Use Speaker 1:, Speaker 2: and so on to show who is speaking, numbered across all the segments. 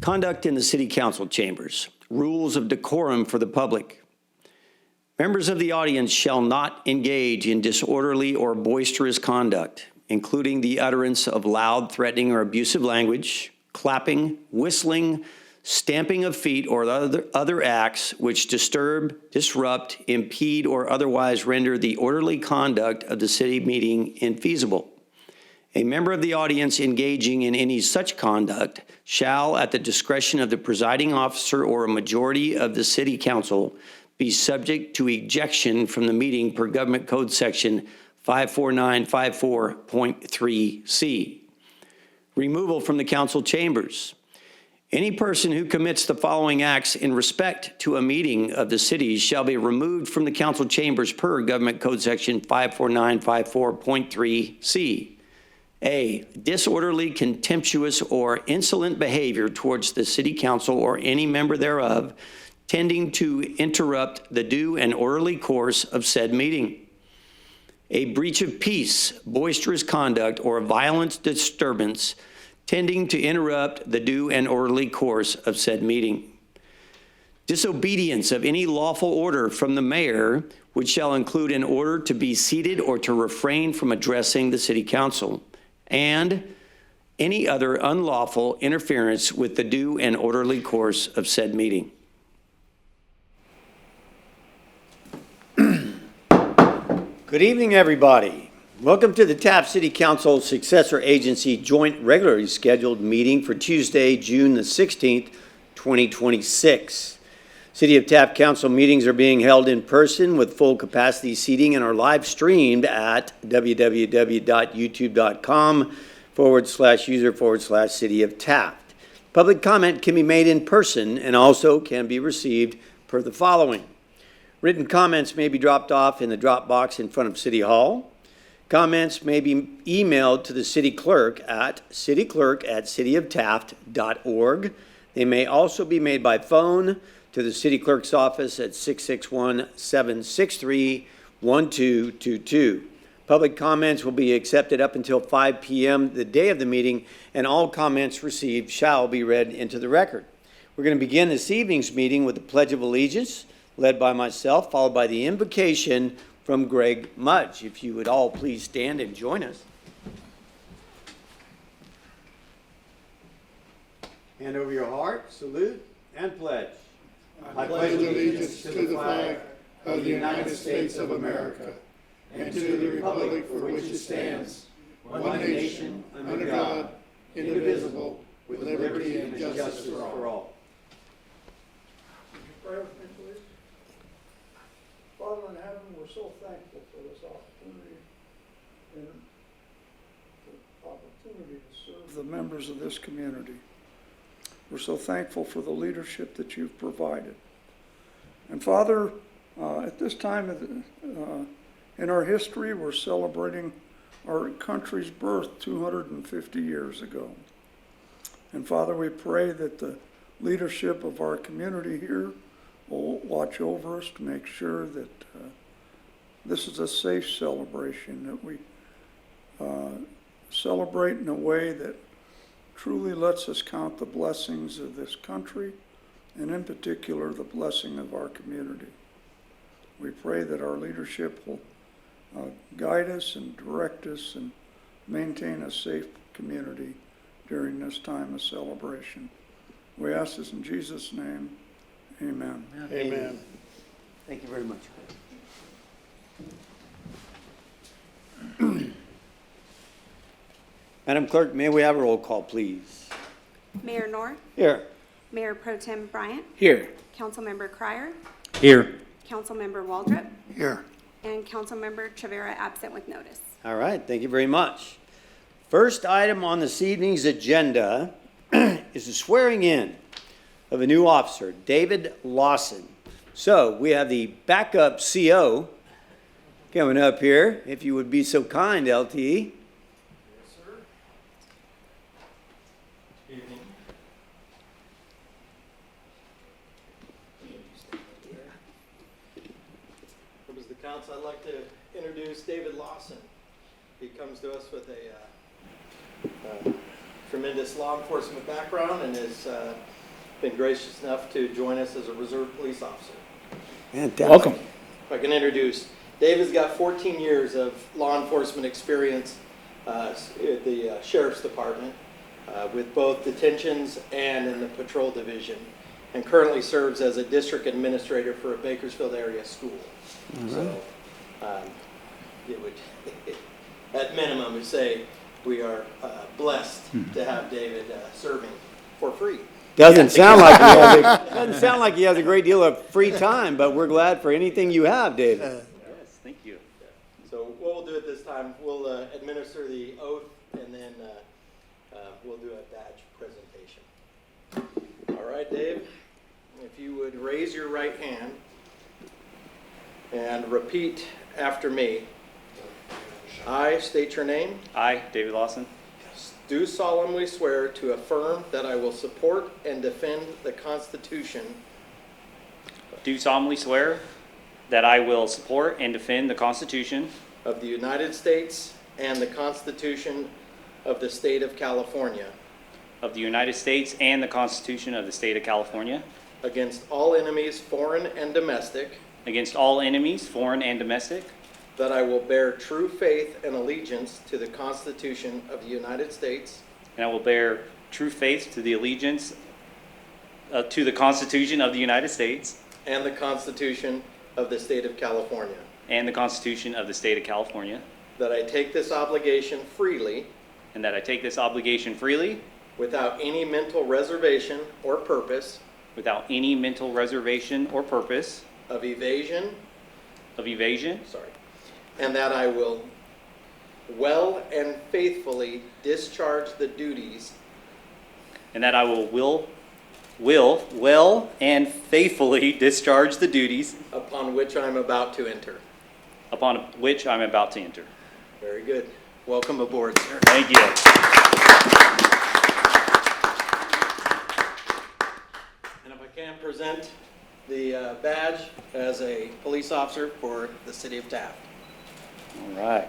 Speaker 1: Conduct in the City Council chambers. Rules of decorum for the public. Members of the audience shall not engage in disorderly or boisterous conduct, including the utterance of loud, threatening, or abusive language, clapping, whistling, stamping of feet, or other acts which disturb, disrupt, impede, or otherwise render the orderly conduct of the city meeting infeasible. A member of the audience engaging in any such conduct shall, at the discretion of the presiding officer or a majority of the city council, be subject to ejection from the meeting per Government Code Section 54954.3C. Removal from the council chambers. Any person who commits the following acts in respect to a meeting of the city shall be removed from the council chambers per Government Code Section 54954.3C. A, disorderly, contemptuous, or insolent behavior towards the city council or any member thereof, tending to interrupt the due and orderly course of said meeting. A breach of peace, boisterous conduct, or violent disturbance tending to interrupt the due and orderly course of said meeting. Disobedience of any lawful order from the mayor, which shall include an order to be seated or to refrain from addressing the city council, and any other unlawful interference with the due and orderly course of said meeting. Good evening, everybody. Welcome to the Taft City Council Successor Agency Joint Regularly Scheduled Meeting for Tuesday, June the 16th, 2026. City of Taft Council meetings are being held in person with full capacity seating and are live streamed at www.youtube.com/user/City of Taft. Public comment can be made in person and also can be received per the following. Written comments may be dropped off in the drop box in front of City Hall. Comments may be emailed to the city clerk at cityclerk@cityoftaft.org. They may also be made by phone to the city clerk's office at 661-763-1222. Public comments will be accepted up until 5 p.m. the day of the meeting, and all comments received shall be read into the record. We're going to begin this evening's meeting with the Pledge of Allegiance, led by myself, followed by the invocation from Greg Mudge. If you would all please stand and join us. Hand over your heart, salute, and pledge.
Speaker 2: I pledge allegiance to the flag of the United States of America and to the republic for which it stands, one nation, under God, indivisible, with liberty and justice for all.
Speaker 3: Would you pray with me, please? Father in heaven, we're so thankful for this opportunity and the opportunity to serve the members of this community. We're so thankful for the leadership that you've provided. And Father, at this time in our history, we're celebrating our country's birth 250 years ago. And Father, we pray that the leadership of our community here will watch over us to make sure that this is a safe celebration, that we celebrate in a way that truly lets us count the blessings of this country, and in particular, the blessing of our community. We pray that our leadership will guide us and direct us and maintain a safe community during this time of celebration. We ask this in Jesus' name. Amen.
Speaker 2: Amen.
Speaker 1: Thank you very much. Madam Clerk, may we have a roll call, please?
Speaker 4: Mayor North,
Speaker 1: Here.
Speaker 4: Mayor Pro Tem Bryant,
Speaker 1: Here.
Speaker 4: Councilmember Cryer,
Speaker 1: Here.
Speaker 4: Councilmember Waldrop,
Speaker 2: Here.
Speaker 4: and Councilmember Chavera absent with notice.
Speaker 1: All right, thank you very much. First item on this evening's agenda is the swearing in of a new officer, David Lawson. So we have the backup CO coming up here. If you would be so kind, LT.
Speaker 5: Members of the council, I'd like to introduce David Lawson. He comes to us with a tremendous law enforcement background and has been gracious enough to join us as a reserve police officer.
Speaker 1: Fantastic.
Speaker 6: Welcome.
Speaker 5: If I can introduce, Dave has got 14 years of law enforcement experience at the Sheriff's Department with both detentions and in the patrol division, and currently serves as a district administrator for a Bakersfield area school. So it would, at minimum, would say we are blessed to have David serving for free.
Speaker 1: Doesn't sound like he has a great deal of free time, but we're glad for anything you have, David.
Speaker 6: Yes, thank you.
Speaker 5: So what we'll do at this time, we'll administer the oath and then we'll do a badge presentation. All right, Dave, if you would raise your right hand and repeat after me. I state your name.
Speaker 6: I, David Lawson,
Speaker 5: Do solemnly swear to affirm that I will support and defend the Constitution
Speaker 6: do solemnly swear that I will support and defend the Constitution
Speaker 5: of the United States and the Constitution of the State of California
Speaker 6: of the United States and the Constitution of the State of California
Speaker 5: against all enemies, foreign and domestic,
Speaker 6: against all enemies, foreign and domestic,
Speaker 5: that I will bear true faith and allegiance to the Constitution of the United States
Speaker 6: and I will bear true faith to the allegiance to the Constitution of the United States
Speaker 5: and the Constitution of the State of California,
Speaker 6: and the Constitution of the State of California,
Speaker 5: that I take this obligation freely
Speaker 6: and that I take this obligation freely
Speaker 5: without any mental reservation or purpose
Speaker 6: without any mental reservation or purpose
Speaker 5: of evasion, and that I will well and faithfully discharge the duties
Speaker 6: and that I will well and faithfully discharge the duties
Speaker 5: upon which I'm about to enter.
Speaker 6: upon which I'm about to enter.
Speaker 5: Very good. Welcome aboard, sir.
Speaker 6: Thank you.
Speaker 5: And if I can present the badge as a police officer for the city of Taft.
Speaker 6: All right.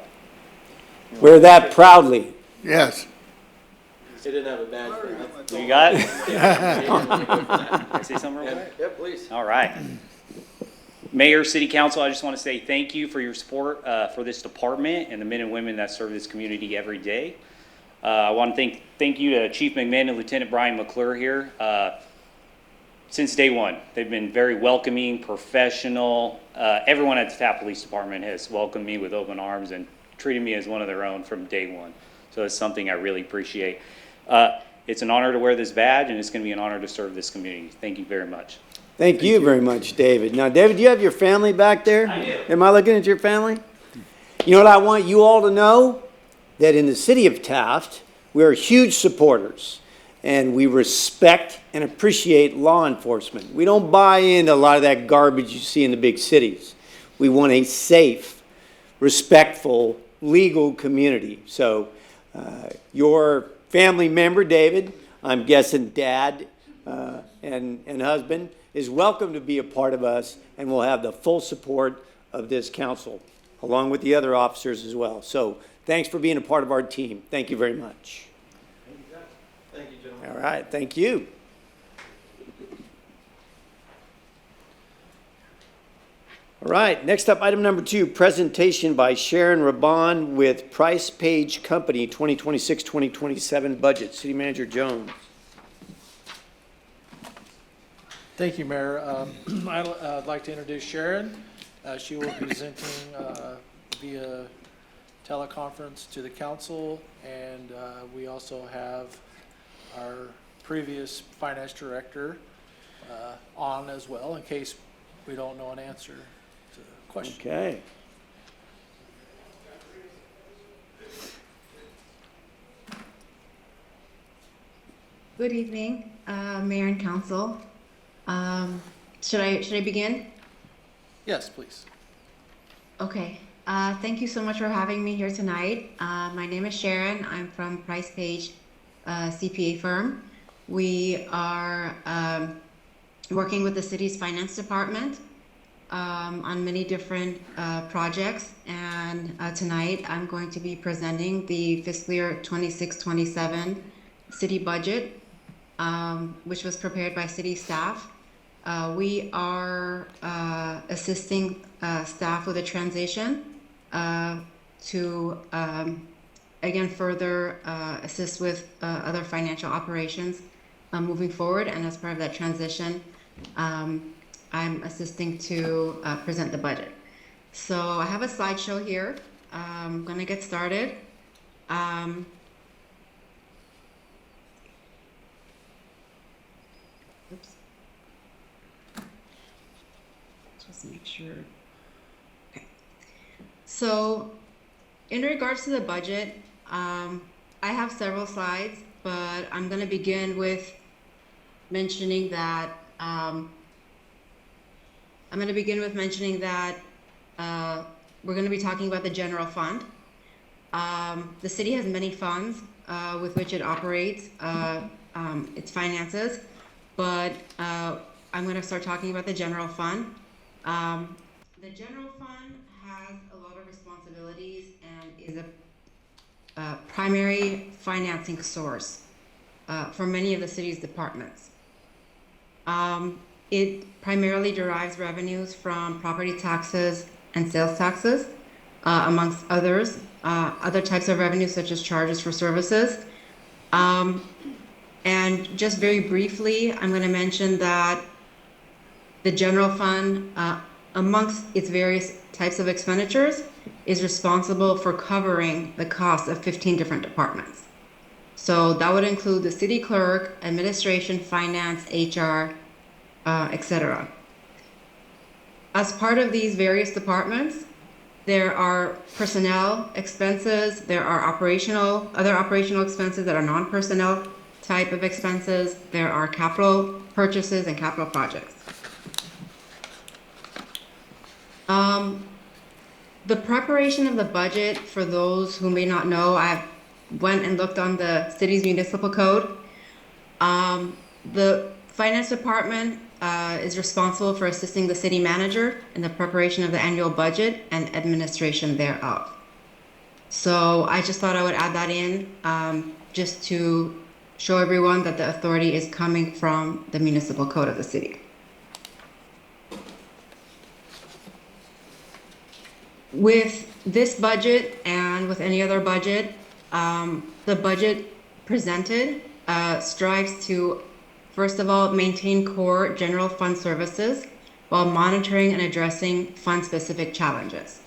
Speaker 1: Wear that proudly.
Speaker 2: Yes.
Speaker 5: He didn't have a badge for that.
Speaker 6: You got it?
Speaker 5: Yeah.
Speaker 6: Can I say something real quick?
Speaker 5: Yeah, please.
Speaker 6: All right. Mayor, City Council, I just want to say thank you for your support for this department and the men and women that serve this community every day. I want to thank you to Chief McMahon and Lieutenant Brian McClure here. Since day one, they've been very welcoming, professional. Everyone at the Taft Police Department has welcomed me with open arms and treated me as one of their own from day one. So it's something I really appreciate. It's an honor to wear this badge, and it's going to be an honor to serve this community. Thank you very much.
Speaker 1: Thank you very much, David. Now, David, do you have your family back there?
Speaker 6: I do.
Speaker 1: Am I looking at your family? You know what I want you all to know? That in the city of Taft, we're huge supporters, and we respect and appreciate law enforcement. We don't buy into a lot of that garbage you see in the big cities. We want a safe, respectful, legal community. So your family member, David, I'm guessing dad and husband, is welcome to be a part of us, and we'll have the full support of this council, along with the other officers as well. So thanks for being a part of our team. Thank you very much.
Speaker 5: Thank you, gentlemen.
Speaker 1: All right, thank you. All right, next up, item number 2, presentation by Sharon Raban with Price Page Company 2026-2027 budget. City Manager Jones.
Speaker 7: Thank you, Mayor. I'd like to introduce Sharon. She will be presenting via teleconference to the council, and we also have our previous finance director on as well, in case we don't know an answer to the question.
Speaker 1: Okay.
Speaker 8: Good evening, Mayor and Council. Should I begin?
Speaker 7: Yes, please.
Speaker 8: Okay. Thank you so much for having me here tonight. My name is Sharon. I'm from Price Page CPA firm. We are working with the city's finance department on many different projects, and tonight I'm going to be presenting the fiscal year 26-27 city budget, which was prepared by city staff. We are assisting staff with a transition to, again, further assist with other financial operations moving forward. And as part of that transition, I'm assisting to present the budget. So I have a slideshow here. I'm going to get started. Oops. Just make sure. Okay. So in regards to the budget, I have several slides, but I'm going to begin with mentioning that we're going to be talking about the general fund. The city has many funds with which it operates its finances, but I'm going to start talking about the general fund. The general fund has a lot of responsibilities and is a primary financing source for many of the city's departments. It primarily derives revenues from property taxes and sales taxes, amongst others, other types of revenues such as charges for services. And just very briefly, I'm going to mention that the general fund, amongst its various types of expenditures, is responsible for covering the costs of 15 different departments. So that would include the city clerk, administration, finance, HR, etc. As part of these various departments, there are personnel expenses, there are other operational expenses that are non-personnel type of expenses, there are capital purchases and capital projects. The preparation of the budget, for those who may not know, I went and looked on the city's municipal code. The finance department is responsible for assisting the city manager in the preparation of the annual budget and administration thereof. So I just thought I would add that in just to show everyone that the authority is coming from the municipal code of the city. With this budget and with any other budget, the budget presented strives to, first of all, maintain core general fund services while monitoring and addressing fund-specific challenges.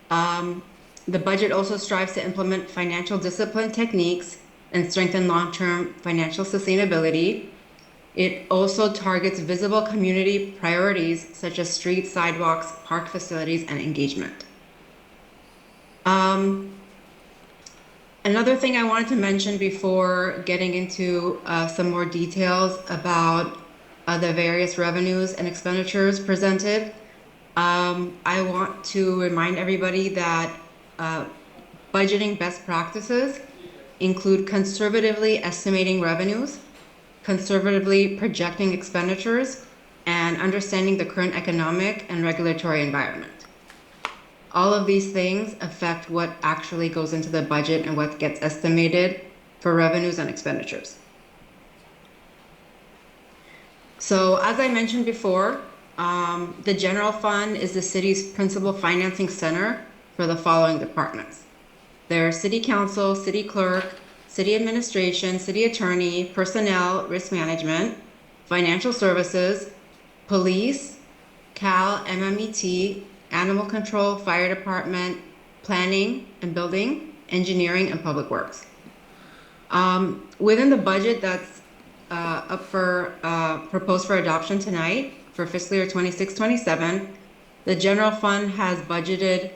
Speaker 8: The budget also strives to implement financial discipline techniques and strengthen long-term financial sustainability. It also targets visible community priorities such as streets, sidewalks, park facilities, and engagement. Another thing I wanted to mention before getting into some more details about the various revenues and expenditures presented, I want to remind everybody that budgeting best practices include conservatively estimating revenues, conservatively projecting expenditures, and understanding the current economic and regulatory environment. All of these things affect what actually goes into the budget and what gets estimated for revenues and expenditures. So as I mentioned before, the general fund is the city's principal financing center for the following departments. There are city council, city clerk, city administration, city attorney, personnel, risk management, financial services, police, Cal, MMET, animal control, fire department, planning and building, engineering, and public works. Within the budget that's up for proposed for adoption tonight for fiscal year 26-27, the general fund has budgeted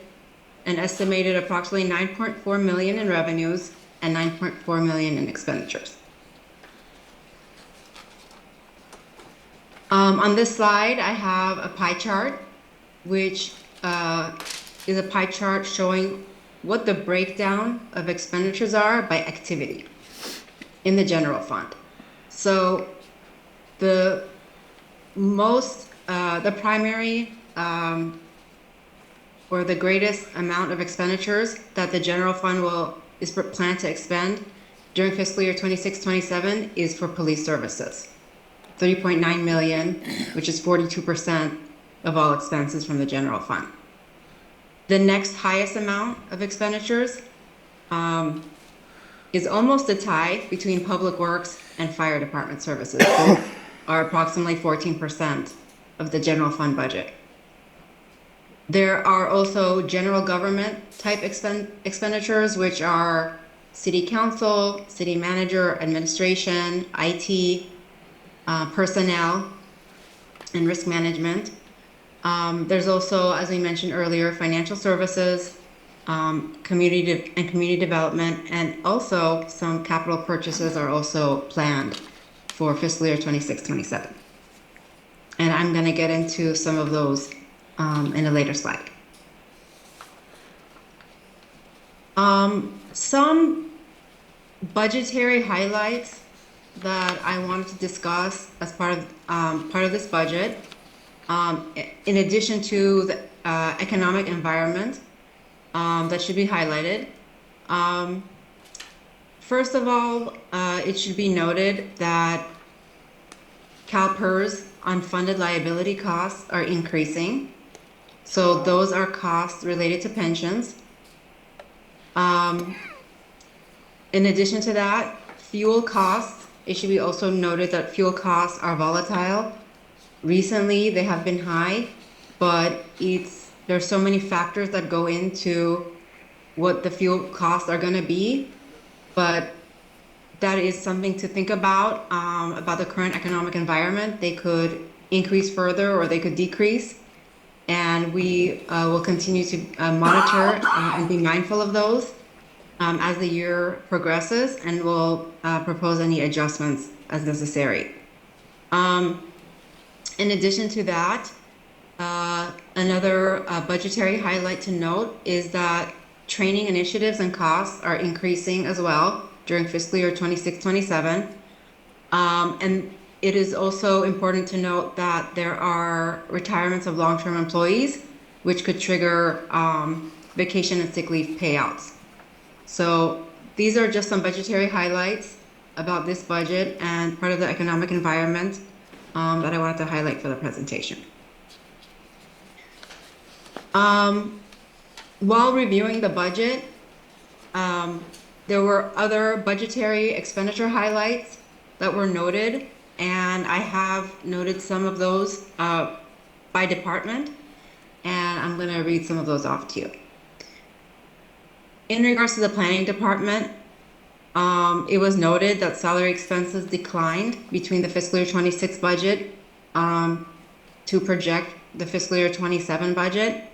Speaker 8: an estimated approximately $9.4 million in revenues and $9.4 million in expenditures. On this slide, I have a pie chart, which is a pie chart showing what the breakdown of expenditures are by activity in the general fund. So the primary or the greatest amount of expenditures that the general fund is planned to expend during fiscal year 26-27 is for police services. 3.9 million, which is 42% of all expenses from the general fund. The next highest amount of expenditures is almost a tie between public works and fire department services. Both are approximately 14% of the general fund budget. There are also general government type expenditures, which are city council, city manager, administration, IT, personnel, and risk management. There's also, as we mentioned earlier, financial services, community development, and also some capital purchases are also planned for fiscal year 26-27. And I'm going to get into some of those in a later slide. Some budgetary highlights that I wanted to discuss as part of this budget, in addition to the economic environment that should be highlighted. First of all, it should be noted that CalPERS unfunded liability costs are increasing. So those are costs related to pensions. In addition to that, fuel costs, it should be also noted that fuel costs are volatile. Recently, they have been high, but there's so many factors that go into what the fuel costs are going to be. But that is something to think about the current economic environment. They could increase further or they could decrease. And we will continue to monitor and be mindful of those as the year progresses, and we'll propose any adjustments as necessary. In addition to that, another budgetary highlight to note is that training initiatives and costs are increasing as well during fiscal year 26-27. And it is also important to note that there are retirements of long-term employees, which could trigger vacation and sick leave payouts. So these are just some budgetary highlights about this budget and part of the economic environment that I wanted to highlight for the presentation. While reviewing the budget, there were other budgetary expenditure highlights that were noted, and I have noted some of those by department, and I'm going to read some of those off to you. In regards to the planning department, it was noted that salary expenses declined between the fiscal year 26 budget to project the fiscal year 27 budget.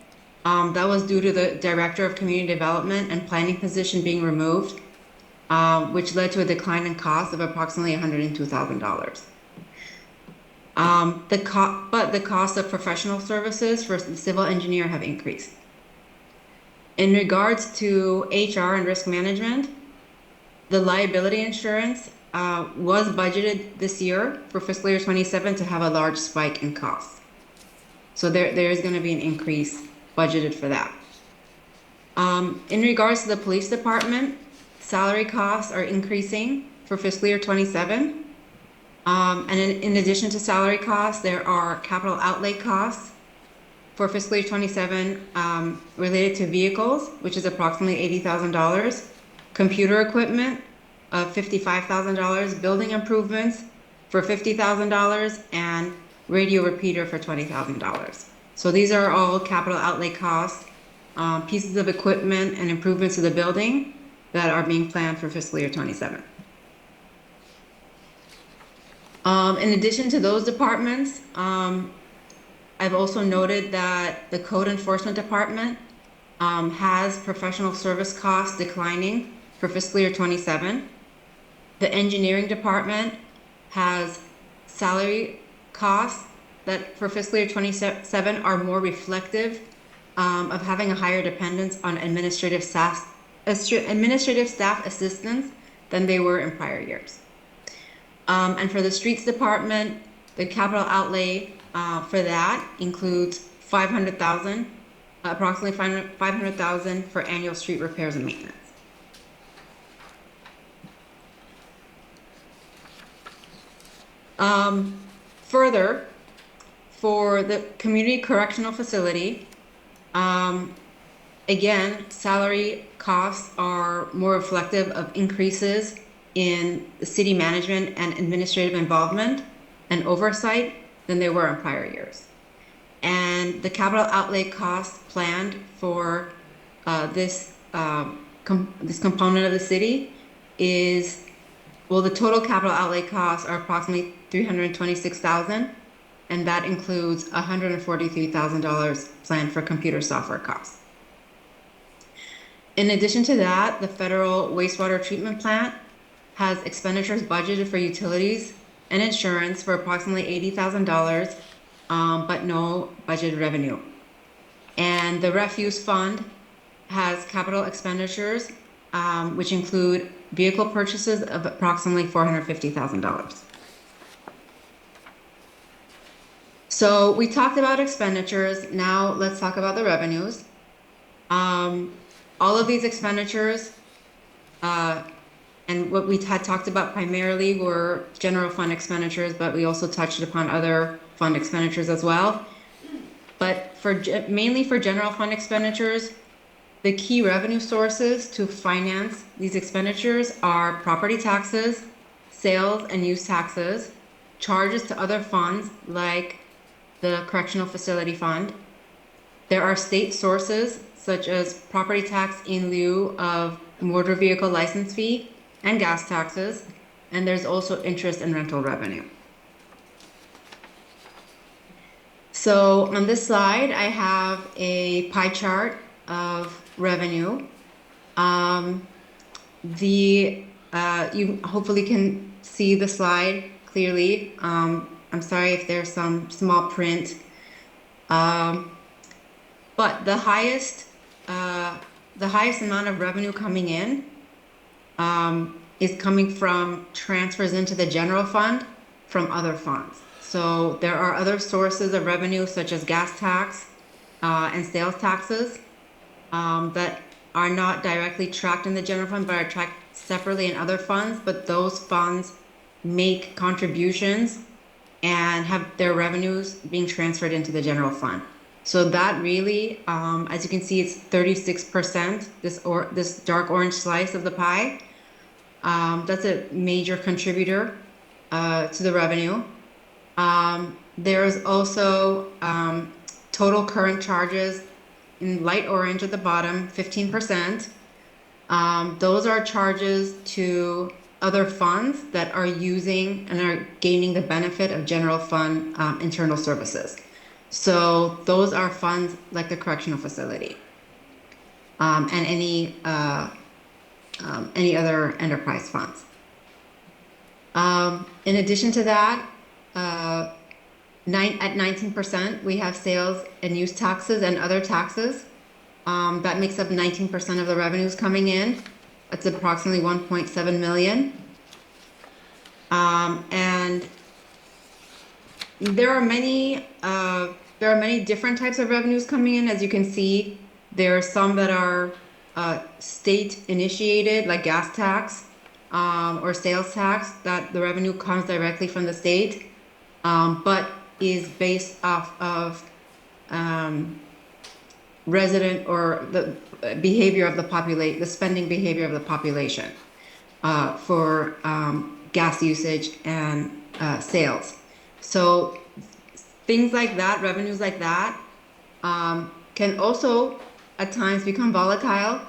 Speaker 8: That was due to the Director of Community Development and Planning position being removed, which led to a decline in cost of approximately $102,000. But the cost of professional services for the civil engineer have increased. In regards to HR and risk management, the liability insurance was budgeted this year for fiscal year 27 to have a large spike in costs. So there is going to be an increase budgeted for that. In regards to the police department, salary costs are increasing for fiscal year 27. And in addition to salary costs, there are capital outlay costs for fiscal year 27 related to vehicles, which is approximately $80,000, computer equipment of $55,000, building improvements for $50,000, and radio repeater for $20,000. So these are all capital outlay costs, pieces of equipment and improvements to the building that are being planned for fiscal year 27. In addition to those departments, I've also noted that the Code Enforcement Department has professional service costs declining for fiscal year 27. The Engineering Department has salary costs that for fiscal year 27 are more reflective of having a higher dependence on administrative staff assistance than they were in prior years. And for the Streets Department, the capital outlay for that includes $500,000, approximately $500,000 for annual street repairs and maintenance. Further, for the community correctional facility, again, salary costs are more reflective of increases in the city management and administrative involvement and oversight than they were in prior years. And the capital outlay cost planned for this component of the city is, well, the total capital outlay costs are approximately $326,000, and that includes $143,000 planned for computer software costs. In addition to that, the federal wastewater treatment plant has expenditures budgeted for utilities and insurance for approximately $80,000, but no budgeted revenue. And the refuse fund has capital expenditures, which include vehicle purchases of approximately $450,000. So we talked about expenditures. Now let's talk about the revenues. All of these expenditures and what we had talked about primarily were general fund expenditures, but we also touched upon other fund expenditures as well. But mainly for general fund expenditures, the key revenue sources to finance these expenditures are property taxes, sales and use taxes, charges to other funds like the Correctional Facility Fund. There are state sources such as property tax in lieu of motor vehicle license fee and gas taxes, and there's also interest and rental revenue. So on this slide, I have a pie chart of revenue. You hopefully can see the slide clearly. I'm sorry if there's some small print. But the highest amount of revenue coming in is coming from transfers into the general fund from other funds. So there are other sources of revenue such as gas tax and sales taxes that are not directly tracked in the general fund, but are tracked separately in other funds. But those funds make contributions and have their revenues being transferred into the general fund. So that really, as you can see, it's 36%, this dark orange slice of the pie. That's a major contributor to the revenue. There's also total current charges in light orange at the bottom, 15%. Those are charges to other funds that are using and are gaining the benefit of general fund internal services. So those are funds like the correctional facility and any other enterprise funds. In addition to that, at 19%, we have sales and use taxes and other taxes. That makes up 19% of the revenues coming in. That's approximately 1.7 million. And there are many different types of revenues coming in. As you can see, there are some that are state initiated, like gas tax or sales tax, that the revenue comes directly from the state, but is based off of resident or the behavior of the population, the spending behavior of the population for gas usage and sales. So things like that, revenues like that, can also at times become volatile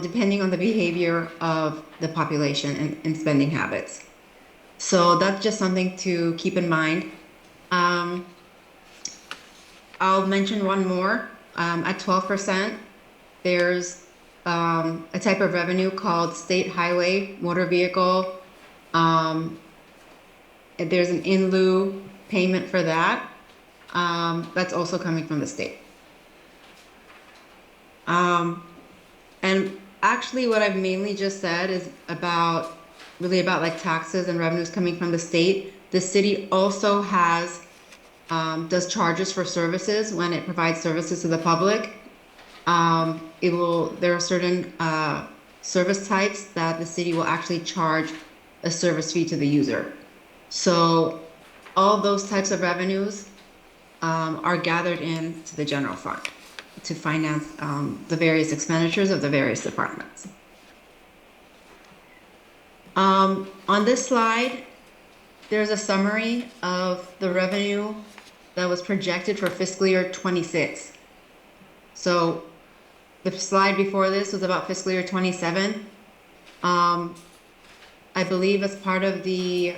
Speaker 8: depending on the behavior of the population and spending habits. So that's just something to keep in mind. I'll mention one more. At 12%, there's a type of revenue called state highway motor vehicle. There's an in lieu payment for that. That's also coming from the state. And actually what I've mainly just said is really about like taxes and revenues coming from the state. The city also does charges for services when it provides services to the public. There are certain service types that the city will actually charge a service fee to the user. So all those types of revenues are gathered into the general fund to finance the various expenditures of the various departments. On this slide, there's a summary of the revenue that was projected for fiscal year 26. So the slide before this was about fiscal year 27. I believe as part of the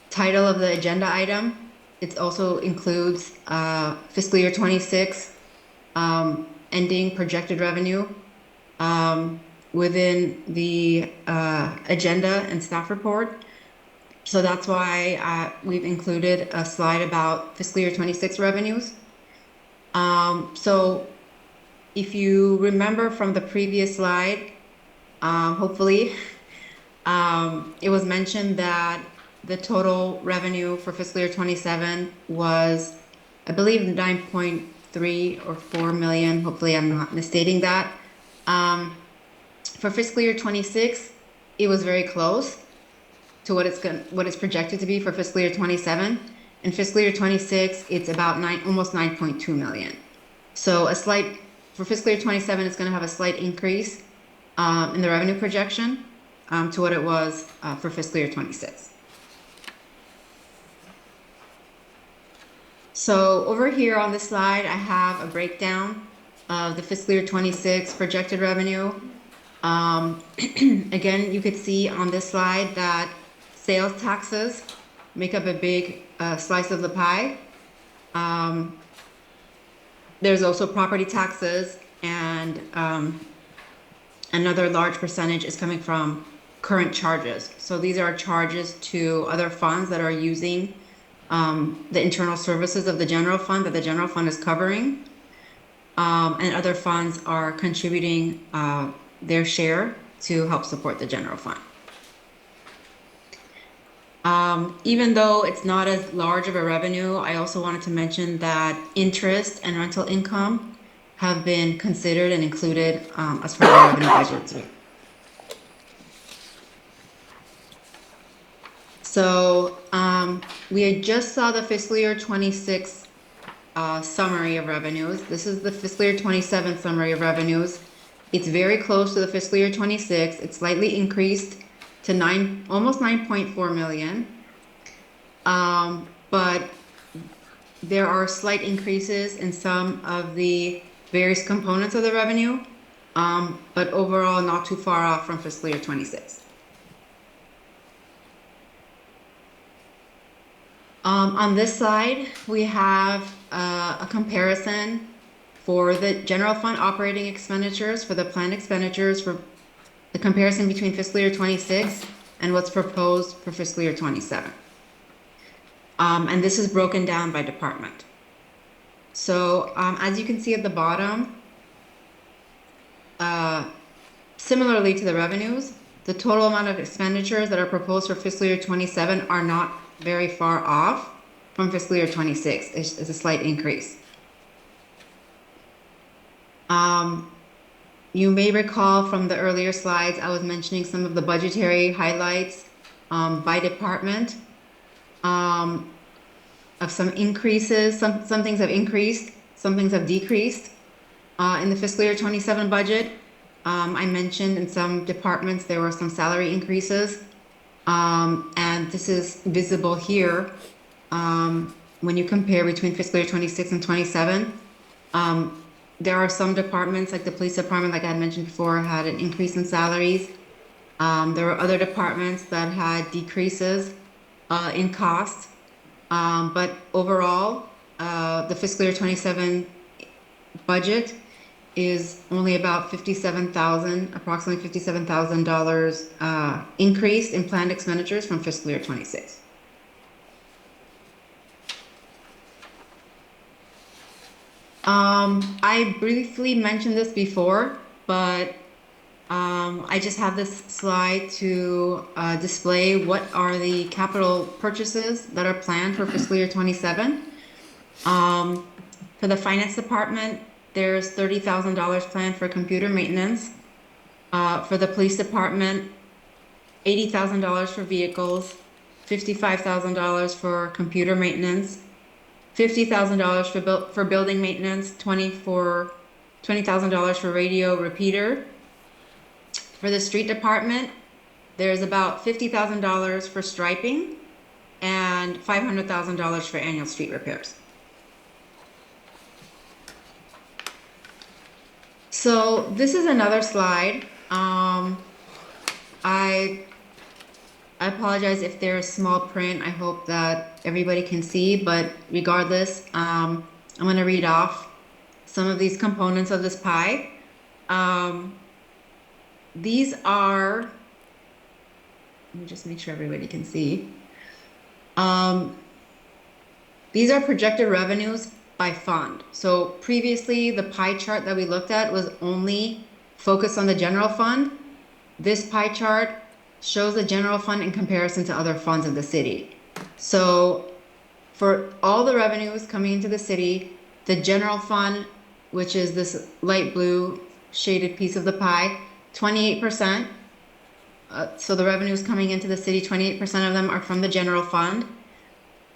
Speaker 8: title of the agenda item, it also includes fiscal year 26 ending projected revenue within the agenda and staff report. So that's why we've included a slide about fiscal year 26 revenues. So if you remember from the previous slide, hopefully, it was mentioned that the total revenue for fiscal year 27 was, I believe, 9.3 or 4 million. Hopefully, I'm not misstating that. For fiscal year 26, it was very close to what it's projected to be for fiscal year 27. In fiscal year 26, it's about almost 9.2 million. So for fiscal year 27, it's going to have a slight increase in the revenue projection to what it was for fiscal year 26. So over here on this slide, I have a breakdown of the fiscal year 26 projected revenue. Again, you could see on this slide that sales taxes make up a big slice of the pie. There's also property taxes, and another large percentage is coming from current charges. So these are charges to other funds that are using the internal services of the general fund that the general fund is covering, and other funds are contributing their share to help support the general fund. Even though it's not as large of a revenue, I also wanted to mention that interest and rental income have been considered and included as part of the revenue budget. So we just saw the fiscal year 26 summary of revenues. This is the fiscal year 27 summary of revenues. It's very close to the fiscal year 26. It's slightly increased to almost 9.4 million. But there are slight increases in some of the various components of the revenue, but overall not too far off from fiscal year 26. On this slide, we have a comparison for the general fund operating expenditures, for the planned expenditures, for the comparison between fiscal year 26 and what's proposed for fiscal year 27. And this is broken down by department. So as you can see at the bottom, similarly to the revenues, the total amount of expenditures that are proposed for fiscal year 27 are not very far off from fiscal year 26. It's a slight increase. You may recall from the earlier slides, I was mentioning some of the budgetary highlights by department of some increases. Some things have increased, some things have decreased in the fiscal year 27 budget. I mentioned in some departments there were some salary increases, and this is visible here when you compare between fiscal year 26 and 27. There are some departments, like the police department, like I had mentioned before, had an increase in salaries. There were other departments that had decreases in costs. But overall, the fiscal year 27 budget is only about approximately $57,000 increase in planned expenditures from fiscal year 26. I briefly mentioned this before, but I just have this slide to display what are the capital purchases that are planned for fiscal year 27. For the finance department, there's $30,000 planned for computer maintenance. For the police department, $80,000 for vehicles, $55,000 for computer maintenance, $50,000 for building maintenance, $20,000 for radio repeater. For the street department, there's about $50,000 for striping and $500,000 for annual street repairs. So this is another slide. I apologize if there's small print. I hope that everybody can see, but regardless, I'm going to read off some of these components of this pie. These are, let me just make sure everybody can see. These are projected revenues by fund. So previously, the pie chart that we looked at was only focused on the general fund. This pie chart shows the general fund in comparison to other funds of the city. So for all the revenues coming into the city, the general fund, which is this light blue shaded piece of the pie, 28%. So the revenues coming into the city, 28% of them are from the general fund.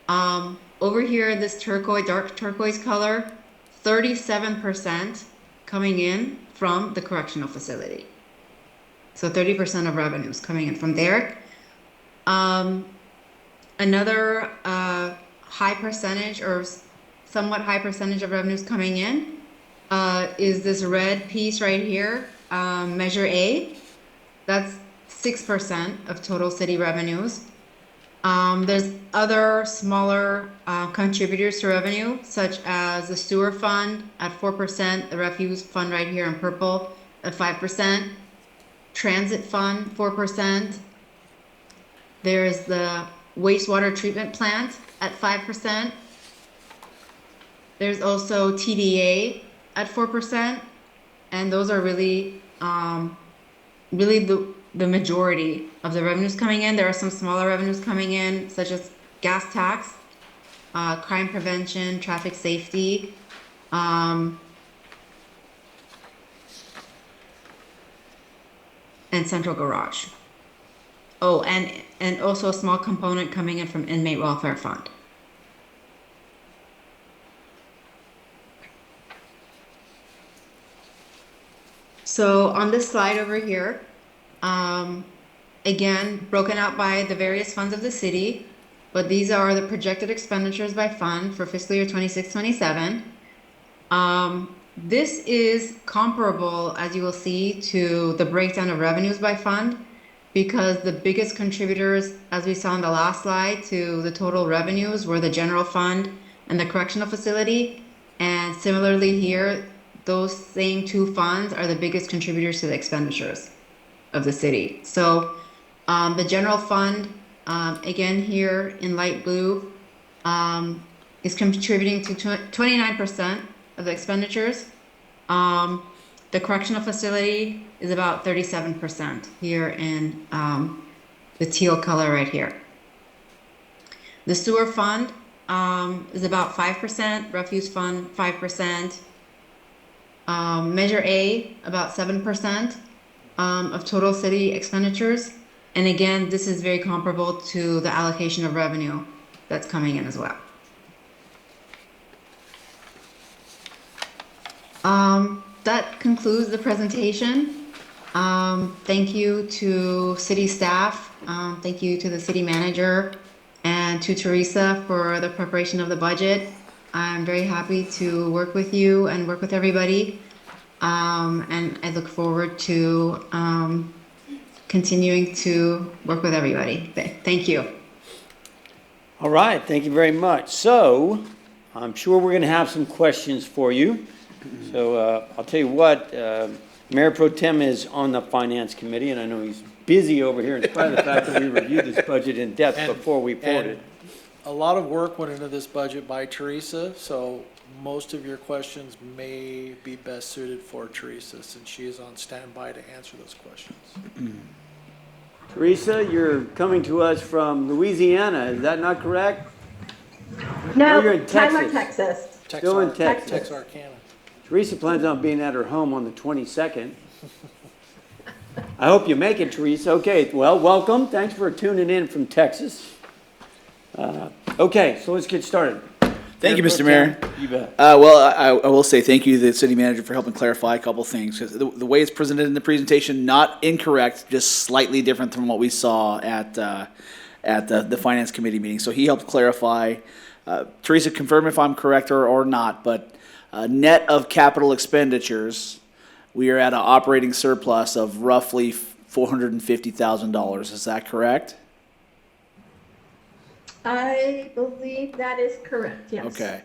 Speaker 8: Over here, this turquoise, dark turquoise color, 37% coming in from the correctional facility. So 30% of revenues coming in from there. Another high percentage or somewhat high percentage of revenues coming in is this red piece right here, Measure A. That's 6% of total city revenues. There's other smaller contributors to revenue, such as the sewer fund at 4%, the refuse fund right here in purple at 5%, transit fund 4%. There's the wastewater treatment plant at 5%. There's also TDA at 4%, and those are really, really the majority of the revenues coming in. There are some smaller revenues coming in, such as gas tax, crime prevention, traffic safety, and central garage. Oh, and also a small component coming in from inmate welfare fund. So on this slide over here, again, broken out by the various funds of the city, but these are the projected expenditures by fund for fiscal year 26-27. This is comparable, as you will see, to the breakdown of revenues by fund, because the biggest contributors, as we saw in the last slide, to the total revenues were the general fund and the correctional facility. And similarly here, those same two funds are the biggest contributors to the expenditures of the city. So the general fund, again here in light blue, is contributing to 29% of the expenditures. The correctional facility is about 37% here in the teal color right here. The sewer fund is about 5%, refuse fund 5%, Measure A about 7% of total city expenditures. And again, this is very comparable to the allocation of revenue that's coming in as well. That concludes the presentation. Thank you to city staff. Thank you to the city manager and to Teresa for the preparation of the budget. I'm very happy to work with you and work with everybody. And I look forward to continuing to work with everybody. Thank you.
Speaker 1: All right, thank you very much. So I'm sure we're going to have some questions for you. So I'll tell you what, Mayor Pro Tem is on the Finance Committee, and I know he's busy over here in spite of the fact that we reviewed this budget in depth before we voted.
Speaker 7: A lot of work went into this budget by Teresa, so most of your questions may be best suited for Teresa, since she is on standby to answer those questions.
Speaker 1: Teresa, you're coming to us from Louisiana, is that not correct?
Speaker 9: No,
Speaker 1: you're in
Speaker 9: Tyler,
Speaker 1: Texas.
Speaker 9: Texas.
Speaker 1: Still in Texas.
Speaker 7: Texarkana.
Speaker 1: Teresa plans on being at her home on the 22nd. I hope you make it, Teresa. Okay, well, welcome. Thanks for tuning in from Texas. Okay, so let's get started.
Speaker 10: Thank you, Mr. Mayor.
Speaker 1: You bet.
Speaker 10: Well, I will say thank you to the city manager for helping clarify a couple things. 'Cause the way it's presented in the presentation, not incorrect, just slightly different from what we saw at the finance committee meeting. So he helped clarify. Teresa, confirm if I'm correct or not, but net of capital expenditures, we are at an operating surplus of roughly $450,000. Is that correct?
Speaker 9: I believe that is correct, yes.
Speaker 10: Okay.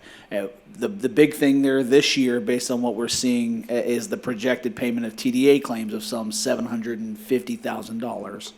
Speaker 10: The big thing there this year, based on what we're seeing, is the projected payment of TDA claims of some $750,000.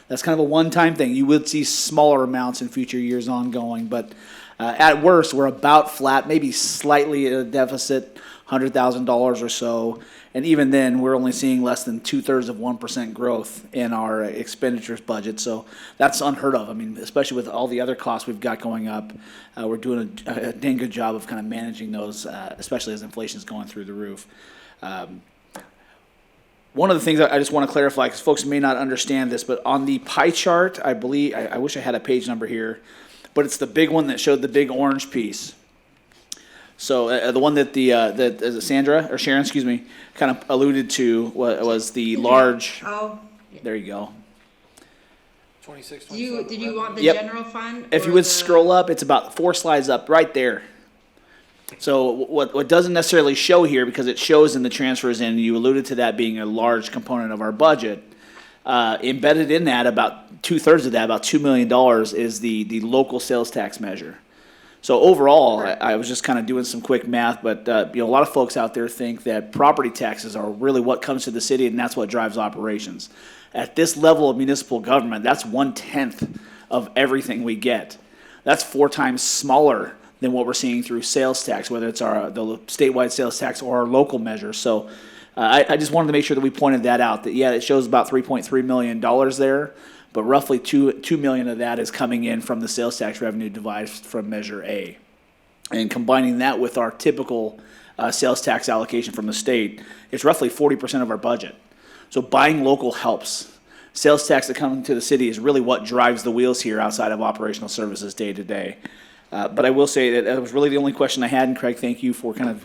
Speaker 10: That's kind of a one-time thing. You would see smaller amounts in future years ongoing, but at worst, we're about flat, maybe slightly at a deficit, $100,000 or so. And even then, we're only seeing less than 2/3 of 1% growth in our expenditures budget. So that's unheard of. I mean, especially with all the other costs we've got going up, we're doing a dang good job of kind of managing those, especially as inflation is going through the roof. One of the things I just want to clarify, because folks may not understand this, but on the pie chart, I believe, I wish I had a page number here, but it's the big one that showed the big orange piece. So the one that is it Sandra or Sharon, excuse me, kind of alluded to was the large.
Speaker 8: Oh,
Speaker 10: There you go.
Speaker 7: 26,
Speaker 8: did you want the
Speaker 10: Yep.
Speaker 8: general fund?
Speaker 10: If you
Speaker 8: or
Speaker 10: would
Speaker 8: the-
Speaker 10: scroll up, it's about 4 slides up, right there. So what doesn't necessarily show here, because it shows in the transfers, and you alluded to that being a large component of our budget, embedded in that, about 2/3 of that, about $2 million, is the local sales tax measure. So overall, I was just kind of doing some quick math, but a lot of folks out there think that property taxes are really what comes to the city, and that's what drives operations. At this level of municipal government, that's 1/10 of everything we get. That's 4 times smaller than what we're seeing through sales tax, whether it's the statewide sales tax or our local measure. So I just wanted to make sure that we pointed that out, that it shows about $3.3 million there, but roughly $2 million of that is coming in from the sales tax revenue derived from Measure A. And combining that with our typical sales tax allocation from the state, it's roughly 40% of our budget. So buying local helps. Sales tax that comes to the city is really what drives the wheels here outside of operational services day to day. But I will say that was really the only question I had, and Craig, thank you for kind of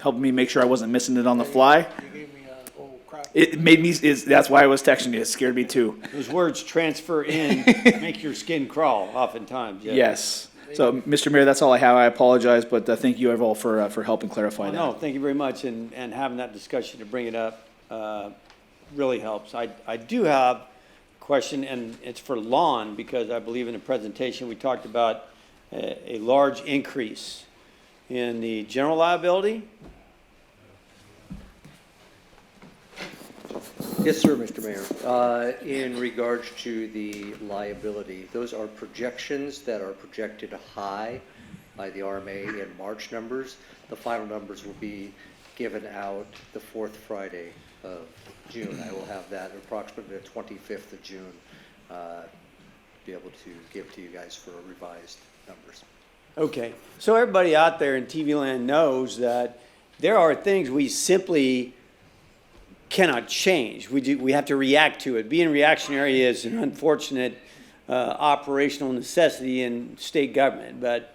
Speaker 10: helping me make sure I wasn't missing it on the fly.
Speaker 7: You gave me a old crap.
Speaker 10: It made me, that's why I was texting you, it scared me too.
Speaker 1: Those words transfer in, make your skin crawl oftentimes. Yeah.
Speaker 10: Yes. So, Mr. Mayor, that's all I have. I apologize, but thank you all for helping clarify that.
Speaker 1: No, thank you very much, and having that discussion to bring it up really helps. I do have a question, and it's for Lon, because I believe in the presentation we talked about a large increase in the general liability.
Speaker 11: Yes, sir, Mr. Mayor. In regards to the liability, those are projections that are projected high by the RMA in March numbers. The final numbers will be given out the 4th Friday of June. I will have that approximately the 25th of June, be able to give to you guys for revised numbers.
Speaker 1: Okay, so everybody out there in TV land knows that there are things we simply cannot change. We have to react to it. Being reactionary is an unfortunate operational necessity in state government, but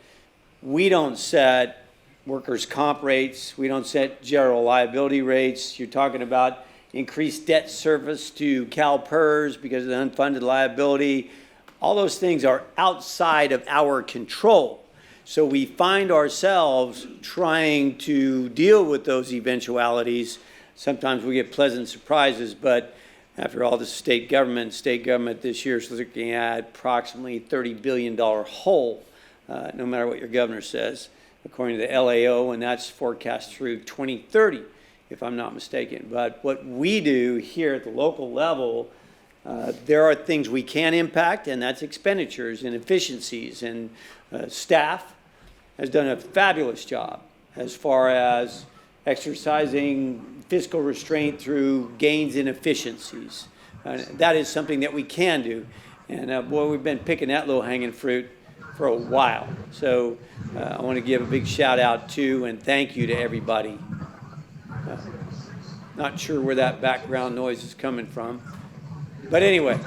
Speaker 1: we don't set workers' comp rates. We don't set general liability rates. You're talking about increased debt service to CalPERS because of the unfunded liability. All those things are outside of our control. So we find ourselves trying to deal with those eventualities. Sometimes we get pleasant surprises, but after all, the state government this year is looking at approximately $30 billion hole, no matter what your governor says, according to the LAO, and that's forecast through 2030, if I'm not mistaken. But what we do here at the local level, there are things we can impact, and that's expenditures and efficiencies, and staff has done a fabulous job as far as exercising fiscal restraint through gains in efficiencies. That is something that we can do. And boy, we've been picking that low-hanging fruit for a while. So I want to give a big shout out to and thank you to everybody. Not sure where that background noise is coming from. But anyway.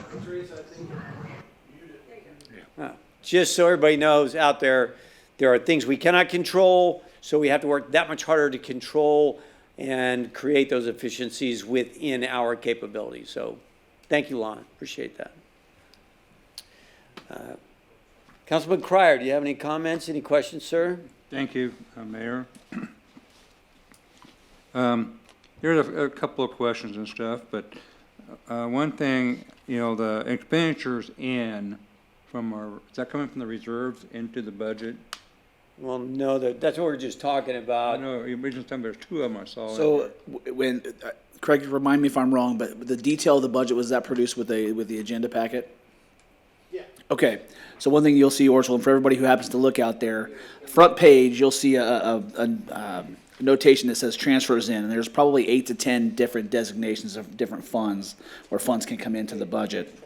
Speaker 1: Just so everybody knows out there, there are things we cannot control, so we have to work that much harder to control and create those efficiencies within our capabilities. So thank you, Lon. Appreciate that. Councilman Cryer, do you have any comments, any questions, sir?
Speaker 12: Thank you, Mayor. Here's a couple of questions and stuff, but one thing, you know, the expenditures is that coming from the reserves into the budget?
Speaker 1: Well, no, that's what we're just talking about.
Speaker 12: No, you mentioned something, there's two of them I saw.
Speaker 10: So when, Craig, remind me if I'm wrong, but the detail of the budget, was that produced with the agenda packet?
Speaker 7: Yeah.
Speaker 10: Okay, so one thing you'll see, Orchel, and for everybody who happens to look out there, front page, you'll see a notation that says transfers in, and there's probably 8 to 10 different designations of different funds where funds can come into the budget.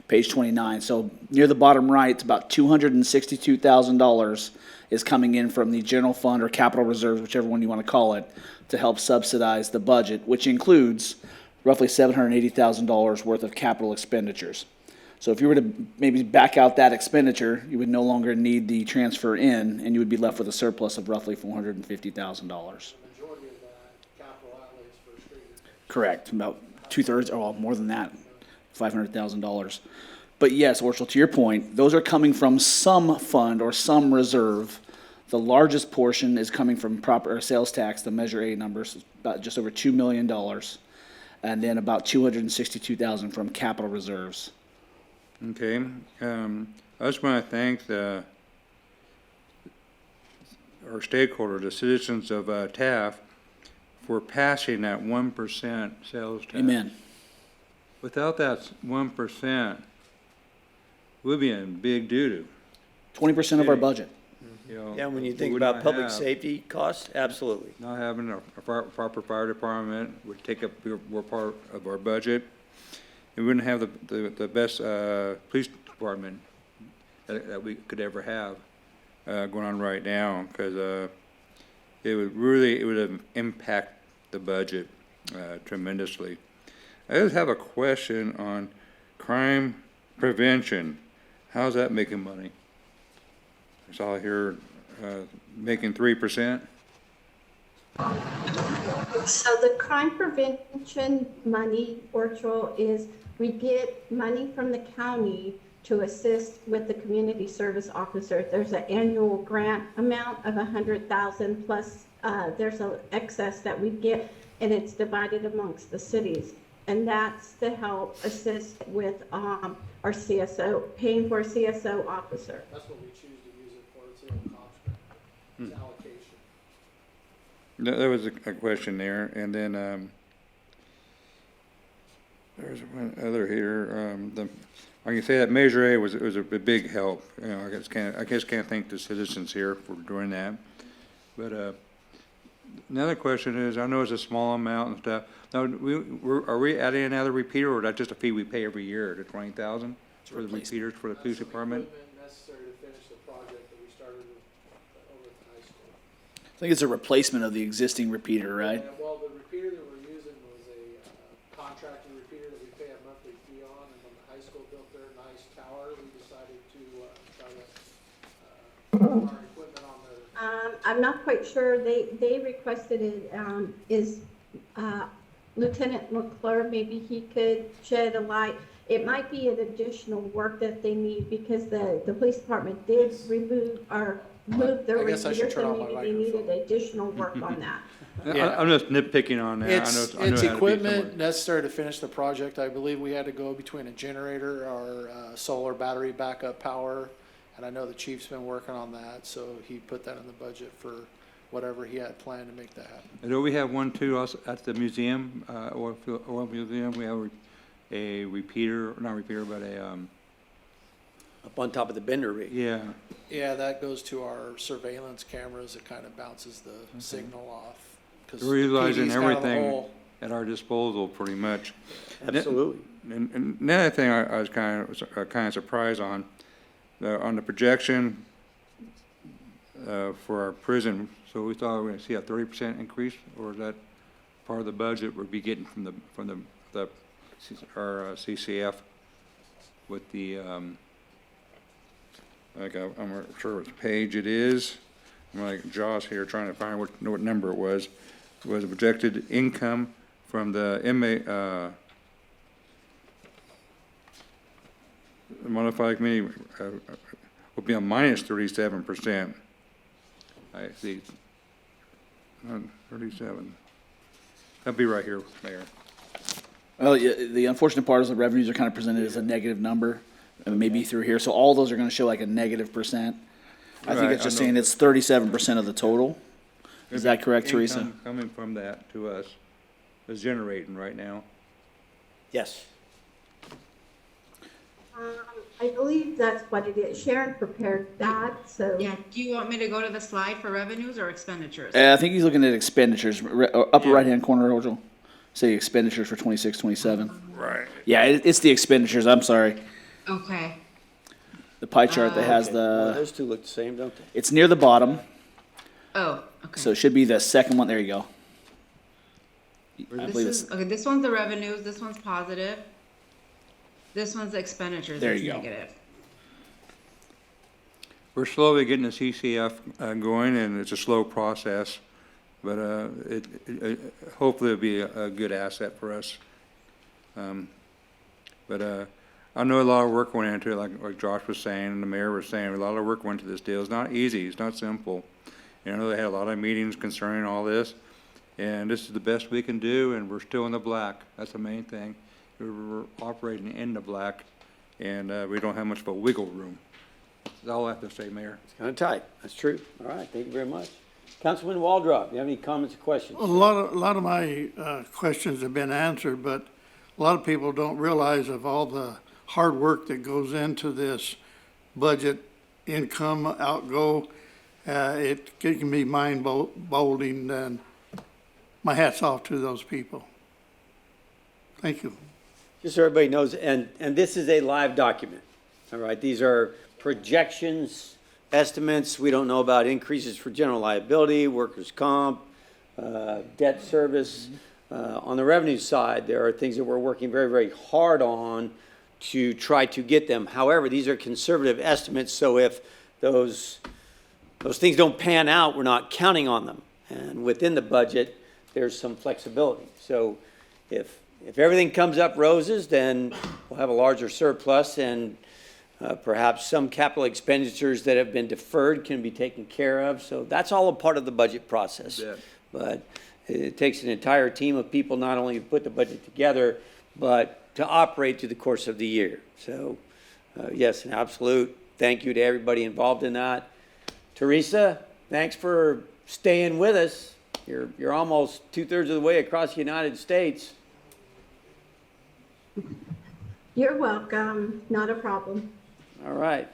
Speaker 10: Page 29. So near the bottom right, it's about $262,000 is coming in from the general fund or capital reserves, whichever one you want to call it, to help subsidize the budget, which includes roughly $780,000 worth of capital expenditures. So if you were to maybe back out that expenditure, you would no longer need the transfer in, and you would be left with a surplus of roughly $450,000.
Speaker 7: Majority of that capital outlays for streets.
Speaker 10: Correct, about 2/3, or more than that, $500,000. But yes, Orchel, to your point, those are coming from some fund or some reserve. The largest portion is coming from proper sales tax, the Measure A numbers, about just over $2 million, and then about $262,000 from capital reserves.
Speaker 12: Okay, I just want to thank our stakeholders, the citizens of Taft, for passing that 1% sales tax.
Speaker 10: Amen.
Speaker 12: Without that 1%, we'll be in big doo-doo.
Speaker 10: 20% of our budget.
Speaker 12: You know,
Speaker 1: Yeah, when you
Speaker 12: we
Speaker 1: think
Speaker 12: would
Speaker 1: about
Speaker 12: not
Speaker 1: public
Speaker 12: have-
Speaker 1: safety costs, absolutely.
Speaker 12: Not having a proper fire department would take up more part of our budget. We wouldn't have the best police department that we could ever have going on right now, because it would impact the budget tremendously. I just have a question on crime prevention. How's that making money? I saw here making 3%.
Speaker 9: So the crime prevention money, Orchel, is we get money from the county to assist with the community service officer. There's an annual grant amount of $100,000 plus there's an excess that we get, and it's divided amongst the cities. And that's to help assist with our CSO, paying for a CSO officer.
Speaker 7: That's what we choose to use it for, it's in the contract, it's allocation.
Speaker 12: There was a question there, and then there's one other here. I can say that Measure A was a big help. You know, I guess can't thank the citizens here for doing that. But another question is, I know it's a small amount and stuff. Now, are we adding another repeater, or is that just a fee we pay every year, the $20,000 for the repeaters for the police department?
Speaker 7: Equipment necessary to finish the project that we started over at the high school.
Speaker 10: I think it's a replacement of the existing repeater, right?
Speaker 7: Yeah, well, the repeater that we're using was a contracted repeater that we pay a monthly fee on, and when the high school built their nice tower, we decided to try to put our equipment on their.
Speaker 9: I'm not quite sure. They requested it, is Lieutenant McClure, maybe he could shed a light. It might be an additional work that they need because the police department did remove or move their
Speaker 7: I guess I should
Speaker 9: repeater,
Speaker 7: turn on
Speaker 9: so
Speaker 7: my
Speaker 9: maybe they needed
Speaker 7: microphone.
Speaker 9: additional work on that.
Speaker 10: Yeah.
Speaker 12: I'm just nitpicking on that.
Speaker 7: It's
Speaker 12: I know it had to be
Speaker 7: equipment
Speaker 12: somewhere.
Speaker 7: necessary to finish the project. I believe we had to go between a generator or solar battery backup power. And I know the chief's been working on that, so he put that in the budget for whatever he had planned to make that happen.
Speaker 12: And do we have one too also at the museum, oil museum? We have a repeater, not repeater, but
Speaker 1: Up on top of the bender rig.
Speaker 12: yeah.
Speaker 7: Yeah, that goes to our surveillance cameras. It kind of bounces the signal off. 'Cause
Speaker 12: We're utilizing
Speaker 7: PD's kind of the
Speaker 12: everything
Speaker 7: whole-
Speaker 12: at our disposal pretty much.
Speaker 1: Absolutely.
Speaker 12: And another thing I was kind of surprised on the projection for our prison. So we thought we were going to see a 30% increase, or is that part of the budget we'll be getting from our CCF with the, like, I'm not sure what page it is. I'm like Josh here trying to find what number it was. It was a projected income from the modified committee will be a minus 37%. I see. 37. That'll be right here, Mayor.
Speaker 10: Well, yeah, the unfortunate part is the revenues are kind of presented as a negative number, maybe through here. So all those are going to show like a -%. I think
Speaker 12: Right,
Speaker 10: it's just
Speaker 12: I know.
Speaker 10: saying it's 37% of the total. Is that correct, Teresa?
Speaker 12: Income coming from that to us is generating right now.
Speaker 1: Yes.
Speaker 9: I believe that's what it is. Sharon prepared that, so.
Speaker 8: Yeah, do you want me to go to the slide for revenues or expenditures?
Speaker 10: I think he's looking at expenditures, upper
Speaker 1: Yeah.
Speaker 10: right-hand corner, Ojo. Say expenditures for 26, 27.
Speaker 12: Right.
Speaker 10: Yeah, it's the expenditures, I'm sorry.
Speaker 8: Okay,
Speaker 10: The pie chart that has
Speaker 1: Well,
Speaker 10: the,
Speaker 1: those two look the same, don't they?
Speaker 10: it's near the bottom,
Speaker 8: oh, okay.
Speaker 10: so it should be the second one, there you go. I
Speaker 8: This
Speaker 10: believe
Speaker 8: is,
Speaker 10: it's,
Speaker 8: okay, this one's the revenues, this one's positive. This one's the expenditures,
Speaker 10: There
Speaker 8: it's
Speaker 10: you go.
Speaker 8: negative.
Speaker 12: We're slowly getting the CCF going, and it's a slow process, but hopefully it'll be a good asset for us. But I know a lot of work went into it, like Josh was saying, and the mayor was saying, a lot of work went into this deal. It's not easy, it's not simple. And I know they had a lot of meetings concerning all this, and this is the best we can do, and we're still in the black. That's the main thing. We're operating in the black, and we don't have much of a wiggle room. That's all I have to say, Mayor.
Speaker 1: It's kind of tight. That's true. All right, thank you very much. Councilman Waldrop, you have any comments or questions?
Speaker 3: A lot of my questions have been answered, but a lot of people don't realize of all the hard work that goes into this budget, income, outgo. It can be mind-boggling, and my hat's off to those people. Thank you.
Speaker 1: Just so everybody knows, and this is a live document, all right? These are projections, estimates. We don't know about increases for general liability, workers' comp, debt service. On the revenue side, there are things that we're working very, very hard on to try to get them. However, these are conservative estimates, so if those things don't pan out, we're not counting on them. And within the budget, there's some flexibility. So if everything comes up roses, then we'll have a larger surplus, and perhaps some capital expenditures that have been deferred can be taken care of. So that's all a part of the budget process.
Speaker 12: Yeah.
Speaker 1: But it takes an entire team of people not only to put the budget together, but to operate through the course of the year. So, yes, an absolute thank you to everybody involved in that. Teresa, thanks for staying with us. You're almost 2/3 of the way across the United States.
Speaker 9: You're welcome, not a problem.
Speaker 1: All right.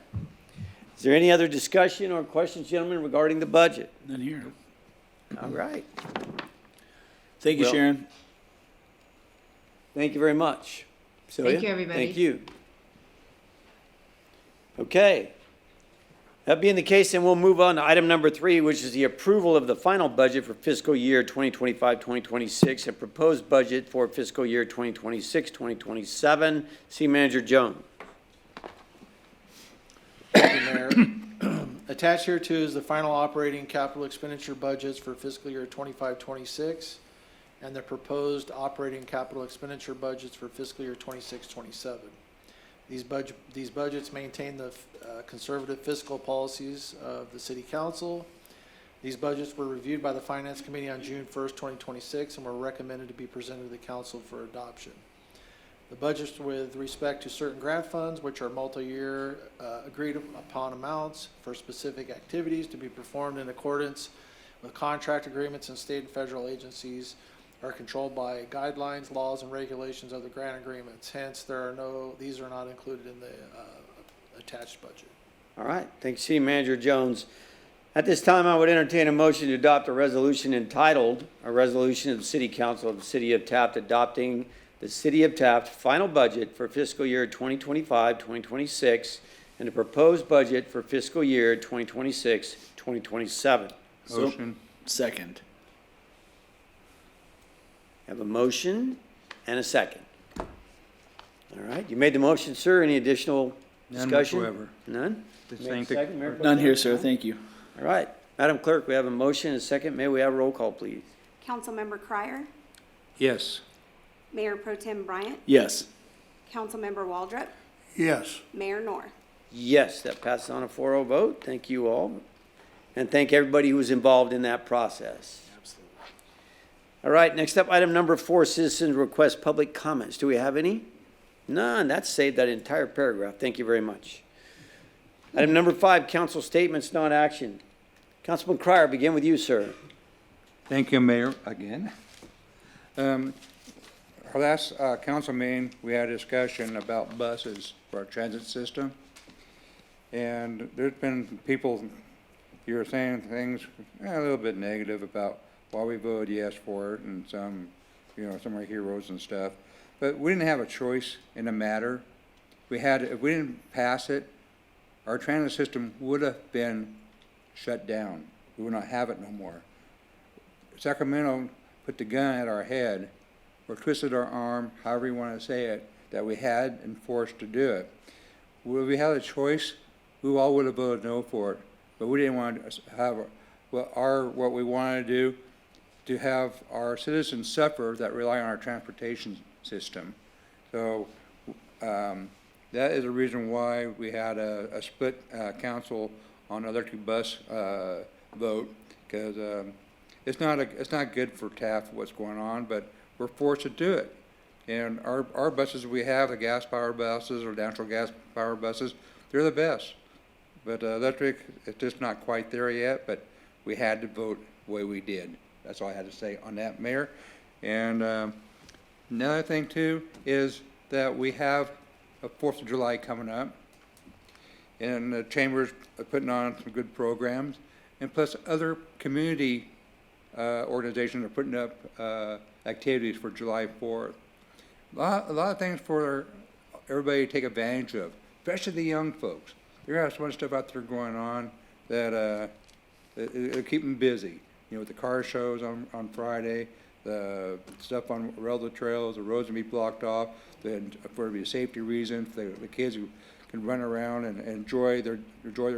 Speaker 1: Is there any other discussion or questions, gentlemen, regarding the budget?
Speaker 10: none here.
Speaker 1: All right.
Speaker 10: Thank you,
Speaker 1: Well-
Speaker 10: Sharon.
Speaker 1: Thank you very much. Celia?
Speaker 8: Thank you, everybody.
Speaker 1: Thank you. Okay. That being the case, then we'll move on to item number 3, which is the approval of the final budget for fiscal year 2025-2026 and proposed budget for fiscal year 2026-2027. City Manager Jones.
Speaker 7: Thank you, Mayor. Attached here too is the final operating capital expenditure budgets for fiscal year 25-26 and the proposed operating capital expenditure budgets for fiscal year 26-27. These budgets maintain the conservative fiscal policies of the City Council. These budgets were reviewed by the Finance Committee on June 1st, 2026, and were recommended to be presented to the Council for adoption. The budgets with respect to certain grant funds, which are multi-year agreed upon amounts for specific activities to be performed in accordance with contract agreements and state and federal agencies, are controlled by guidelines, laws, and regulations of the grant agreements. Hence, these are not included in the attached budget.
Speaker 1: All right. Thank you, City Manager Jones. At this time, I would entertain a motion to adopt a resolution entitled, "A Resolution of the City Council of the City of Taft Adopting the City of Taft Final Budget for Fiscal Year 2025-2026 and the Proposed Budget for Fiscal Year 2026-2027.
Speaker 12: Motion.
Speaker 10: Second.
Speaker 1: Have a motion and a second. All right, you made the motion, sir. Any additional
Speaker 12: None
Speaker 1: discussion?
Speaker 12: whatsoever.
Speaker 1: None?
Speaker 12: Just
Speaker 1: Made
Speaker 12: saying to-
Speaker 1: second, Mayor Pro
Speaker 10: None
Speaker 1: Tem?
Speaker 10: here, sir. Thank you.
Speaker 1: All right, Madam Clerk, we have a motion and a second. May we have a roll call, please?
Speaker 4: Councilmember Crier,
Speaker 12: Yes.
Speaker 4: Mayor Pro Tem Bryant,
Speaker 10: Yes.
Speaker 4: Councilmember Waldrop,
Speaker 3: Yes.
Speaker 4: Mayor Moore.
Speaker 1: Yes, that passes on a 4-0 vote. Thank you all. And thank everybody who was involved in that process. Absolutely. All right, next up, item number 4, citizens request public comments. Do we have any? None. That saved that entire paragraph. Thank you very much. Item number 5, council statements, not action. Councilman Crier, begin with you, sir.
Speaker 12: Thank you, Mayor, again. Our last council meeting, we had a discussion about buses for our transit system. And there's been people here saying things a little bit negative about why we voted yes for it, and some, some are heroes and stuff. But we didn't have a choice in the matter. If we didn't pass it, our transit system would have been shut down. We would not have it no more. Sacramento put the gun at our head, or twisted our arm, however you want to say it, that we had and forced to do it. If we had a choice, we all would have voted no for it. But we didn't want to have what we wanted to do, to have our citizens suffer that rely on our transportation system. So that is the reason why we had a split council on electric bus vote, because it's not good for Taft what's going on, but we're forced to do it. And our buses we have, the gas-powered buses or natural gas-powered buses, they're the best. But electric, it's just not quite there yet, but we had to vote the way we did. That's all I had to say on that, Mayor. And another thing, too, is that we have a 4th of July coming up, and the Chamber's putting on some good programs, and plus other community organizations are putting up activities for July 4th. A lot of things for everybody to take advantage of, especially the young folks. There are so much stuff out there going on that it'll keep them busy. With the car shows on Friday, the stuff on railroad trails, the roads will be blocked off, for it to be a safety reason, for the kids who can run around and enjoy their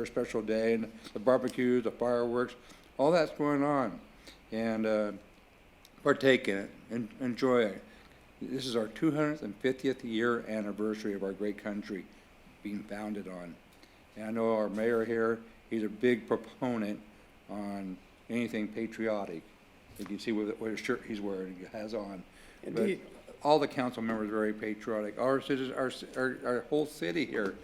Speaker 12: special day, and the barbecues, the fireworks, all that's going on. And partake in it and enjoy it. This is our 250th year anniversary of our great country being founded on. And I know our mayor here, he's a big proponent on anything patriotic. You can see what shirt he's wearing, he has on.
Speaker 1: Indeed.
Speaker 12: But all the council members are very patriotic. Our citizens, our whole city here,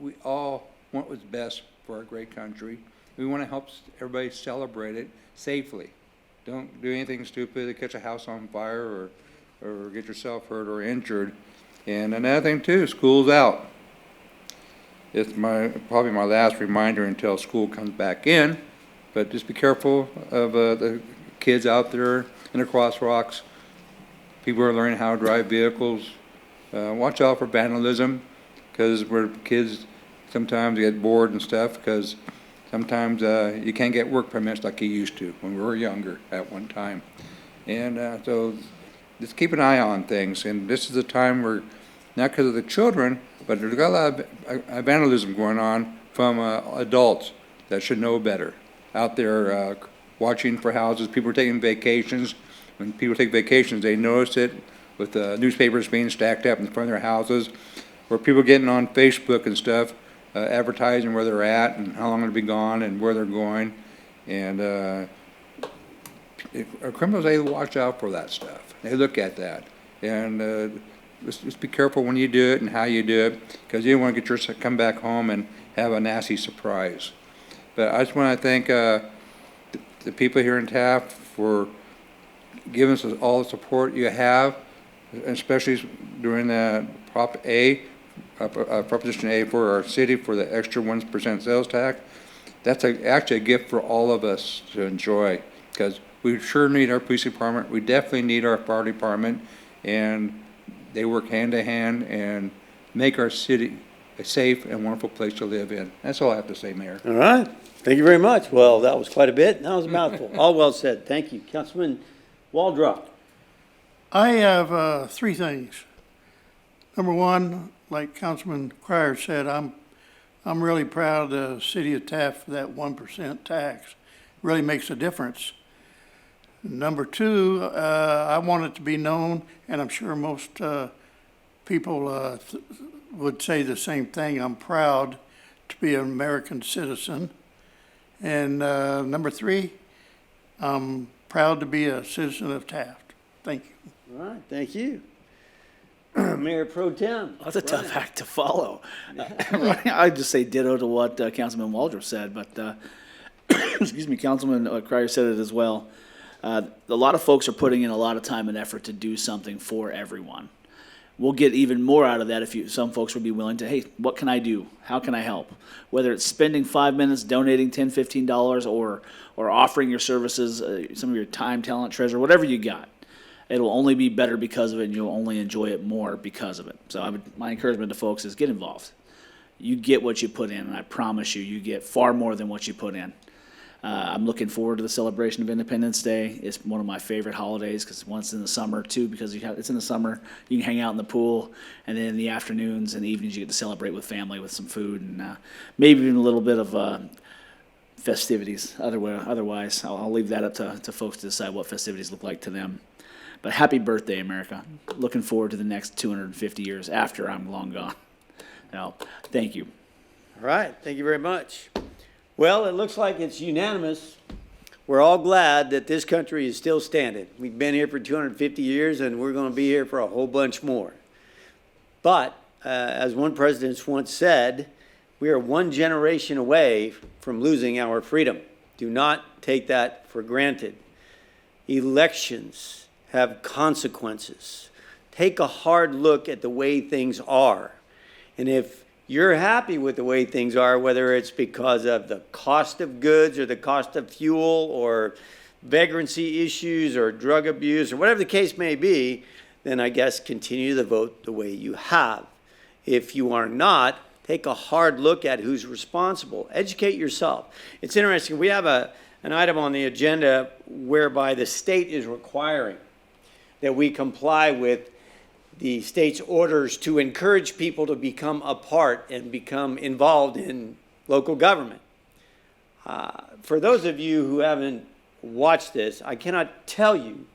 Speaker 12: we all want what's best for our great country. We want to help everybody celebrate it safely. Don't do anything stupid to catch a house on fire or get yourself hurt or injured. And another thing too, school's out. It's probably my last reminder until school comes back in, but just be careful of the kids out there in the crosswalks. People are learning how to drive vehicles. Watch out for vandalism, because where kids sometimes get bored and stuff, because sometimes you can't get work permits like you used to when we were younger at one time. And so just keep an eye on things. And this is a time where, not because of the children, but there's got a lot of vandalism going on from adults that should know better. Out there watching for houses, people are taking vacations. When people take vacations, they notice it with newspapers being stacked up in front of their houses, or people getting on Facebook and stuff, advertising where they're at and how long they'll be gone and where they're going. And criminals, they watch out for that stuff. They look at that. And just be careful when you do it and how you do it, because you don't want to get yourself come back home and have a nasty surprise. But I just want to thank the people here in Taft for giving us all the support you have, especially during the Proposition A for our city for the extra 1% sales tax. That's actually a gift for all of us to enjoy, because we sure need our police department. We definitely need our fire department, and they work hand to hand and make our city a safe and wonderful place to live in. That's all I have to say, Mayor.
Speaker 1: All right. Thank you very much. Well, that was quite a bit. That was a mouthful. All well said. Thank you. Councilman Waldrop.
Speaker 3: I have three things. Number one, like Councilman Crier said, I'm really proud of the city of Taft for that 1% tax. Really makes a difference. Number two, I want it to be known, and I'm sure most people would say the same thing. I'm proud to be an American citizen. And number three, I'm proud to be a citizen of Taft. Thank you.
Speaker 1: All right. Thank you. Mayor Pro Tem.
Speaker 10: That's a tough act to follow. I'd just say ditto to what Councilman Waldrop said, but excuse me, Councilman Crier said it as well. A lot of folks are putting in a lot of time and effort to do something for everyone. We'll get even more out of that if some folks would be willing to, hey, what can I do? How can I help? Whether it's spending 5 minutes, donating $10, $15, or offering your services, some of your time, talent, treasure, whatever you got. It'll only be better because of it, and you'll only enjoy it more because of it. So my encouragement to folks is get involved. You get what you put in, and I promise you, you get far more than what you put in. I'm looking forward to the celebration of Independence Day. It's one of my favorite holidays because once in the summer, too, because it's in the summer. You can hang out in the pool, and then in the afternoons and evenings, you get to celebrate with family with some food and maybe even a little bit of festivities. Otherwise, I'll leave that up to folks to decide what festivities look like to them. But happy birthday, America. Looking forward to the next 250 years after I'm long gone. Now, thank you.
Speaker 1: All right. Thank you very much. Well, it looks like it's unanimous. We're all glad that this country is still standing. We've been here for 250 years, and we're going to be here for a whole bunch more. But, as one president once said, we are one generation away from losing our freedom. Do not take that for granted. Elections have consequences. Take a hard look at the way things are. And if you're happy with the way things are, whether it's because of the cost of goods or the cost of fuel or vagrancy issues or drug abuse or whatever the case may be, then I guess continue to vote the way you have. If you are not, take a hard look at who's responsible. Educate yourself. It's interesting. We have an item on the agenda whereby the state is requiring that we comply with the state's orders to encourage people to become a part and become involved in local government. For those of you who haven't watched this, I cannot tell you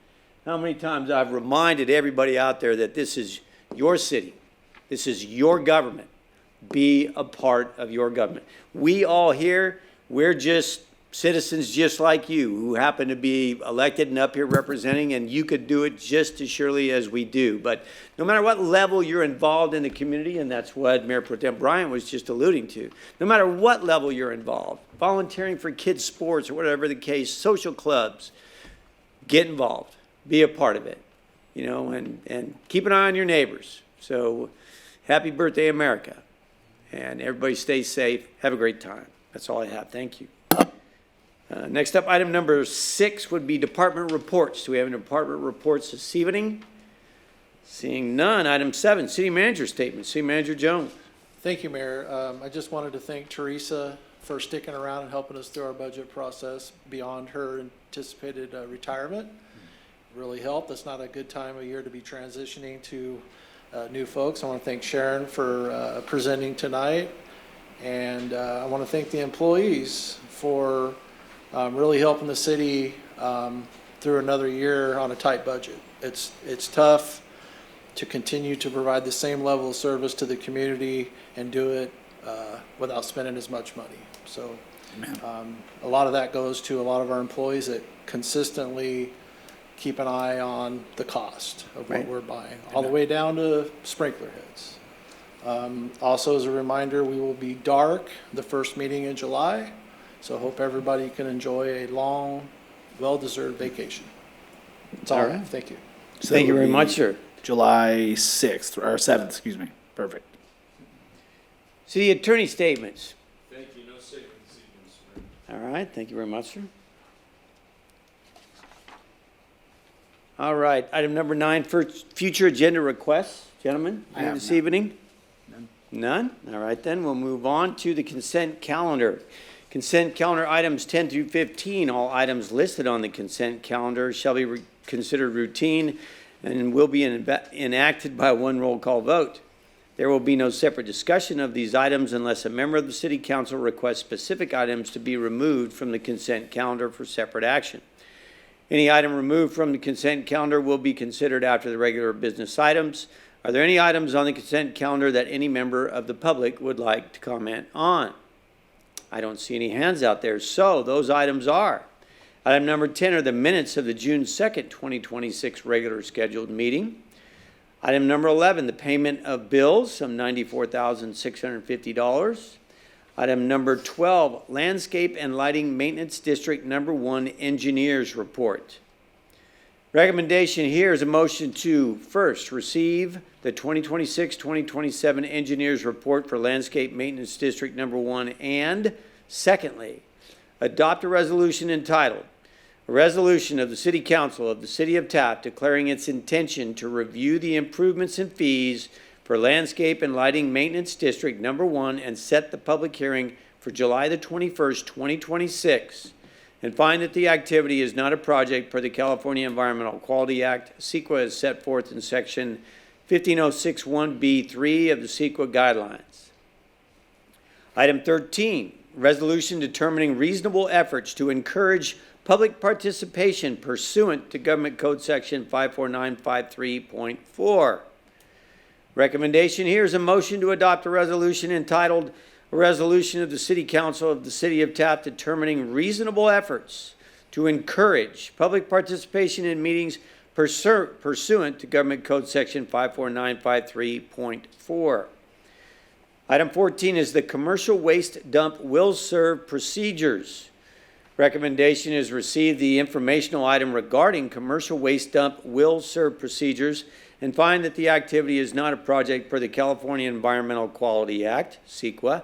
Speaker 1: how many times I've reminded everybody out there that this is your city. This is your government. Be a part of your government. We all here, we're just citizens just like you who happen to be elected and up here representing, and you could do it just as surely as we do. But no matter what level you're involved in the community, and that's what Mayor Pro Tem Bryant was just alluding to, no matter what level you're involved, volunteering for kids' sports or whatever the case, social clubs, get involved, be a part of it, and keep an eye on your neighbors. So happy birthday, America. And everybody stay safe. Have a great time. That's all I have. Thank you. Next up, item number 6 would be department reports. Do we have any department reports this evening? Seeing none. Item 7, city manager statement. City Manager Jones.
Speaker 7: Thank you, Mayor. I just wanted to thank Teresa for sticking around and helping us through our budget process beyond her anticipated retirement. It really helped. It's not a good time of year to be transitioning to new folks. I want to thank Sharon for presenting tonight. And I want to thank the employees for really helping the city through another year on a tight budget. It's tough to continue to provide the same level of service to the community and do it without spending as much money. So a lot of that goes to a lot of our employees that consistently keep an eye on the cost of what we're buying, all the way down to sprinkler heads. Also, as a reminder, we will be dark the first meeting in July. So I hope everybody can enjoy a long, well-deserved vacation. That's all I have. Thank you.
Speaker 10: So
Speaker 1: Thank you very much, sir.
Speaker 10: July 6th, or 7th, excuse me. Perfect.
Speaker 1: City attorney statements.
Speaker 13: Thank you. No statement this evening, Mr. Mayor.
Speaker 1: All right. Thank you very much, sir. All right. Item number 9, for future agenda requests. Gentlemen,
Speaker 10: I have
Speaker 1: this
Speaker 10: none.
Speaker 1: evening. None? All right, then we'll move on to the consent calendar. Consent calendar items 10 through 15. All items listed on the consent calendar shall be considered routine and will be enacted by one roll call vote. There will be no separate discussion of these items unless a member of the City Council requests specific items to be removed from the consent calendar for separate action. Any item removed from the consent calendar will be considered after the regular business items. Are there any items on the consent calendar that any member of the public would like to comment on? I don't see any hands out there, so those items are. Item number 10 are the minutes of the June 2nd, 2026 regular scheduled meeting. Item number 11, the payment of bills, some $94,650. Item number 12, Landscape and Lighting Maintenance District Number 1 Engineers Report. Recommendation here is a motion to, first, receive the 2026-2027 Engineers Report for Landscape Maintenance District Number 1, and, secondly, adopt a resolution entitled, a resolution of the City Council of the City of Taft declaring its intention to review the improvements and fees for Landscape and Lighting Maintenance District Number 1 and set the public hearing for July the 21st, 2026, and find that the activity is not a project per the California Environmental Quality Act, CEQA, as set forth in Section 15061B3 of the CEQA guidelines. Item 13, resolution determining reasonable efforts to encourage public participation pursuant to Government Code Section 54953.4. Recommendation here is a motion to adopt a resolution entitled, a resolution of the City Council of the City of Taft determining reasonable efforts to encourage public participation in meetings pursuant to Government Code Section 54953.4. Item 14 is the commercial waste dump will serve procedures. Recommendation is receive the informational item regarding commercial waste dump will serve procedures and find that the activity is not a project per the California Environmental Quality Act, CEQA,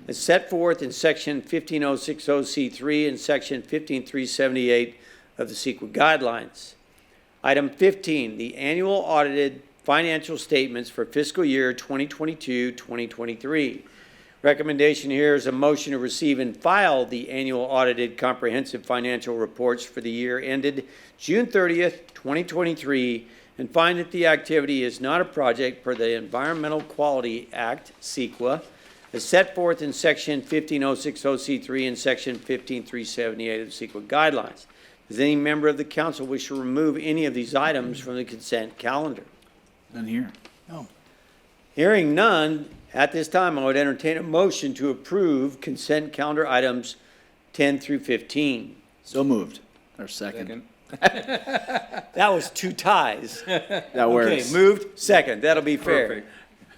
Speaker 1: as set forth in Section 15060C3 and Section 15378 of the CEQA guidelines. Item 15, the annual audited financial statements for fiscal year 2022-2023. Recommendation here is a motion to receive and file the annual audited comprehensive financial reports for the year ended June 30th, 2023, and find that the activity is not a project per the Environmental Quality Act, CEQA, as set forth in Section 15060C3 and Section 15378 of the CEQA guidelines. Does any member of the council wish to remove any of these items from the consent calendar?
Speaker 10: None here.
Speaker 7: No.
Speaker 1: Hearing none, at this time I would entertain a motion to approve consent calendar items 10 through 15.
Speaker 10: So moved. Or second.
Speaker 1: That was two ties.
Speaker 10: That works.
Speaker 1: Okay, moved, second. That'll be fair.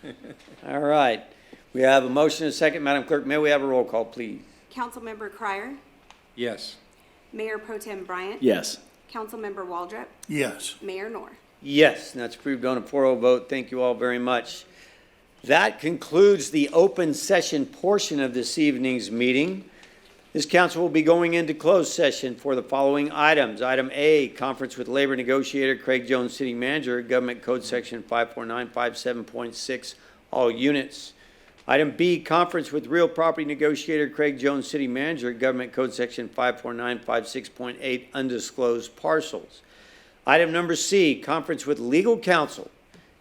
Speaker 12: Perfect.
Speaker 1: All right. We have a motion and a second. Madam Clerk, may we have a roll call, please?
Speaker 4: Councilmember Crier,
Speaker 12: Yes.
Speaker 4: Mayor Pro Tem Bryant,
Speaker 10: Yes.
Speaker 4: Councilmember Waldrop,
Speaker 3: Yes.
Speaker 4: Mayor Knorr.
Speaker 1: Yes, and that's approved on a 4-0 vote. Thank you all very much. That concludes the open session portion of this evening's meeting. This council will be going into closed session for the following items. Item A, conference with labor negotiator Craig Jones, City Manager, Government Code Section 54957.6, all units. Item B, conference with real property negotiator Craig Jones, City Manager, Government Code Section 54956.8, undisclosed parcels. Item number C, conference with legal counsel,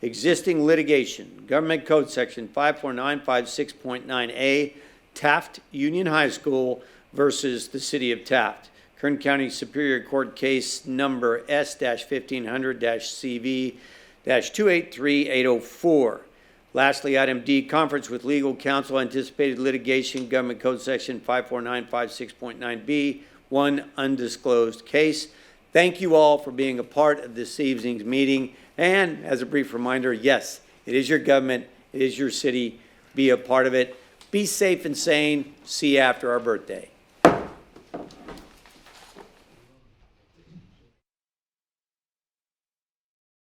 Speaker 1: existing litigation, Government Code Section 54956.9A, Taft Union High School versus the City of Taft. Kern County Superior Court case number S-1500-CV-283804. Lastly, item D, conference with legal counsel, anticipated litigation, Government Code Section 54956.9B, one undisclosed case. Thank you all for being a part of this evening's meeting. And as a brief reminder, yes, it is your government, it is your city. Be a part of it. Be safe and sane. See you after our birthday.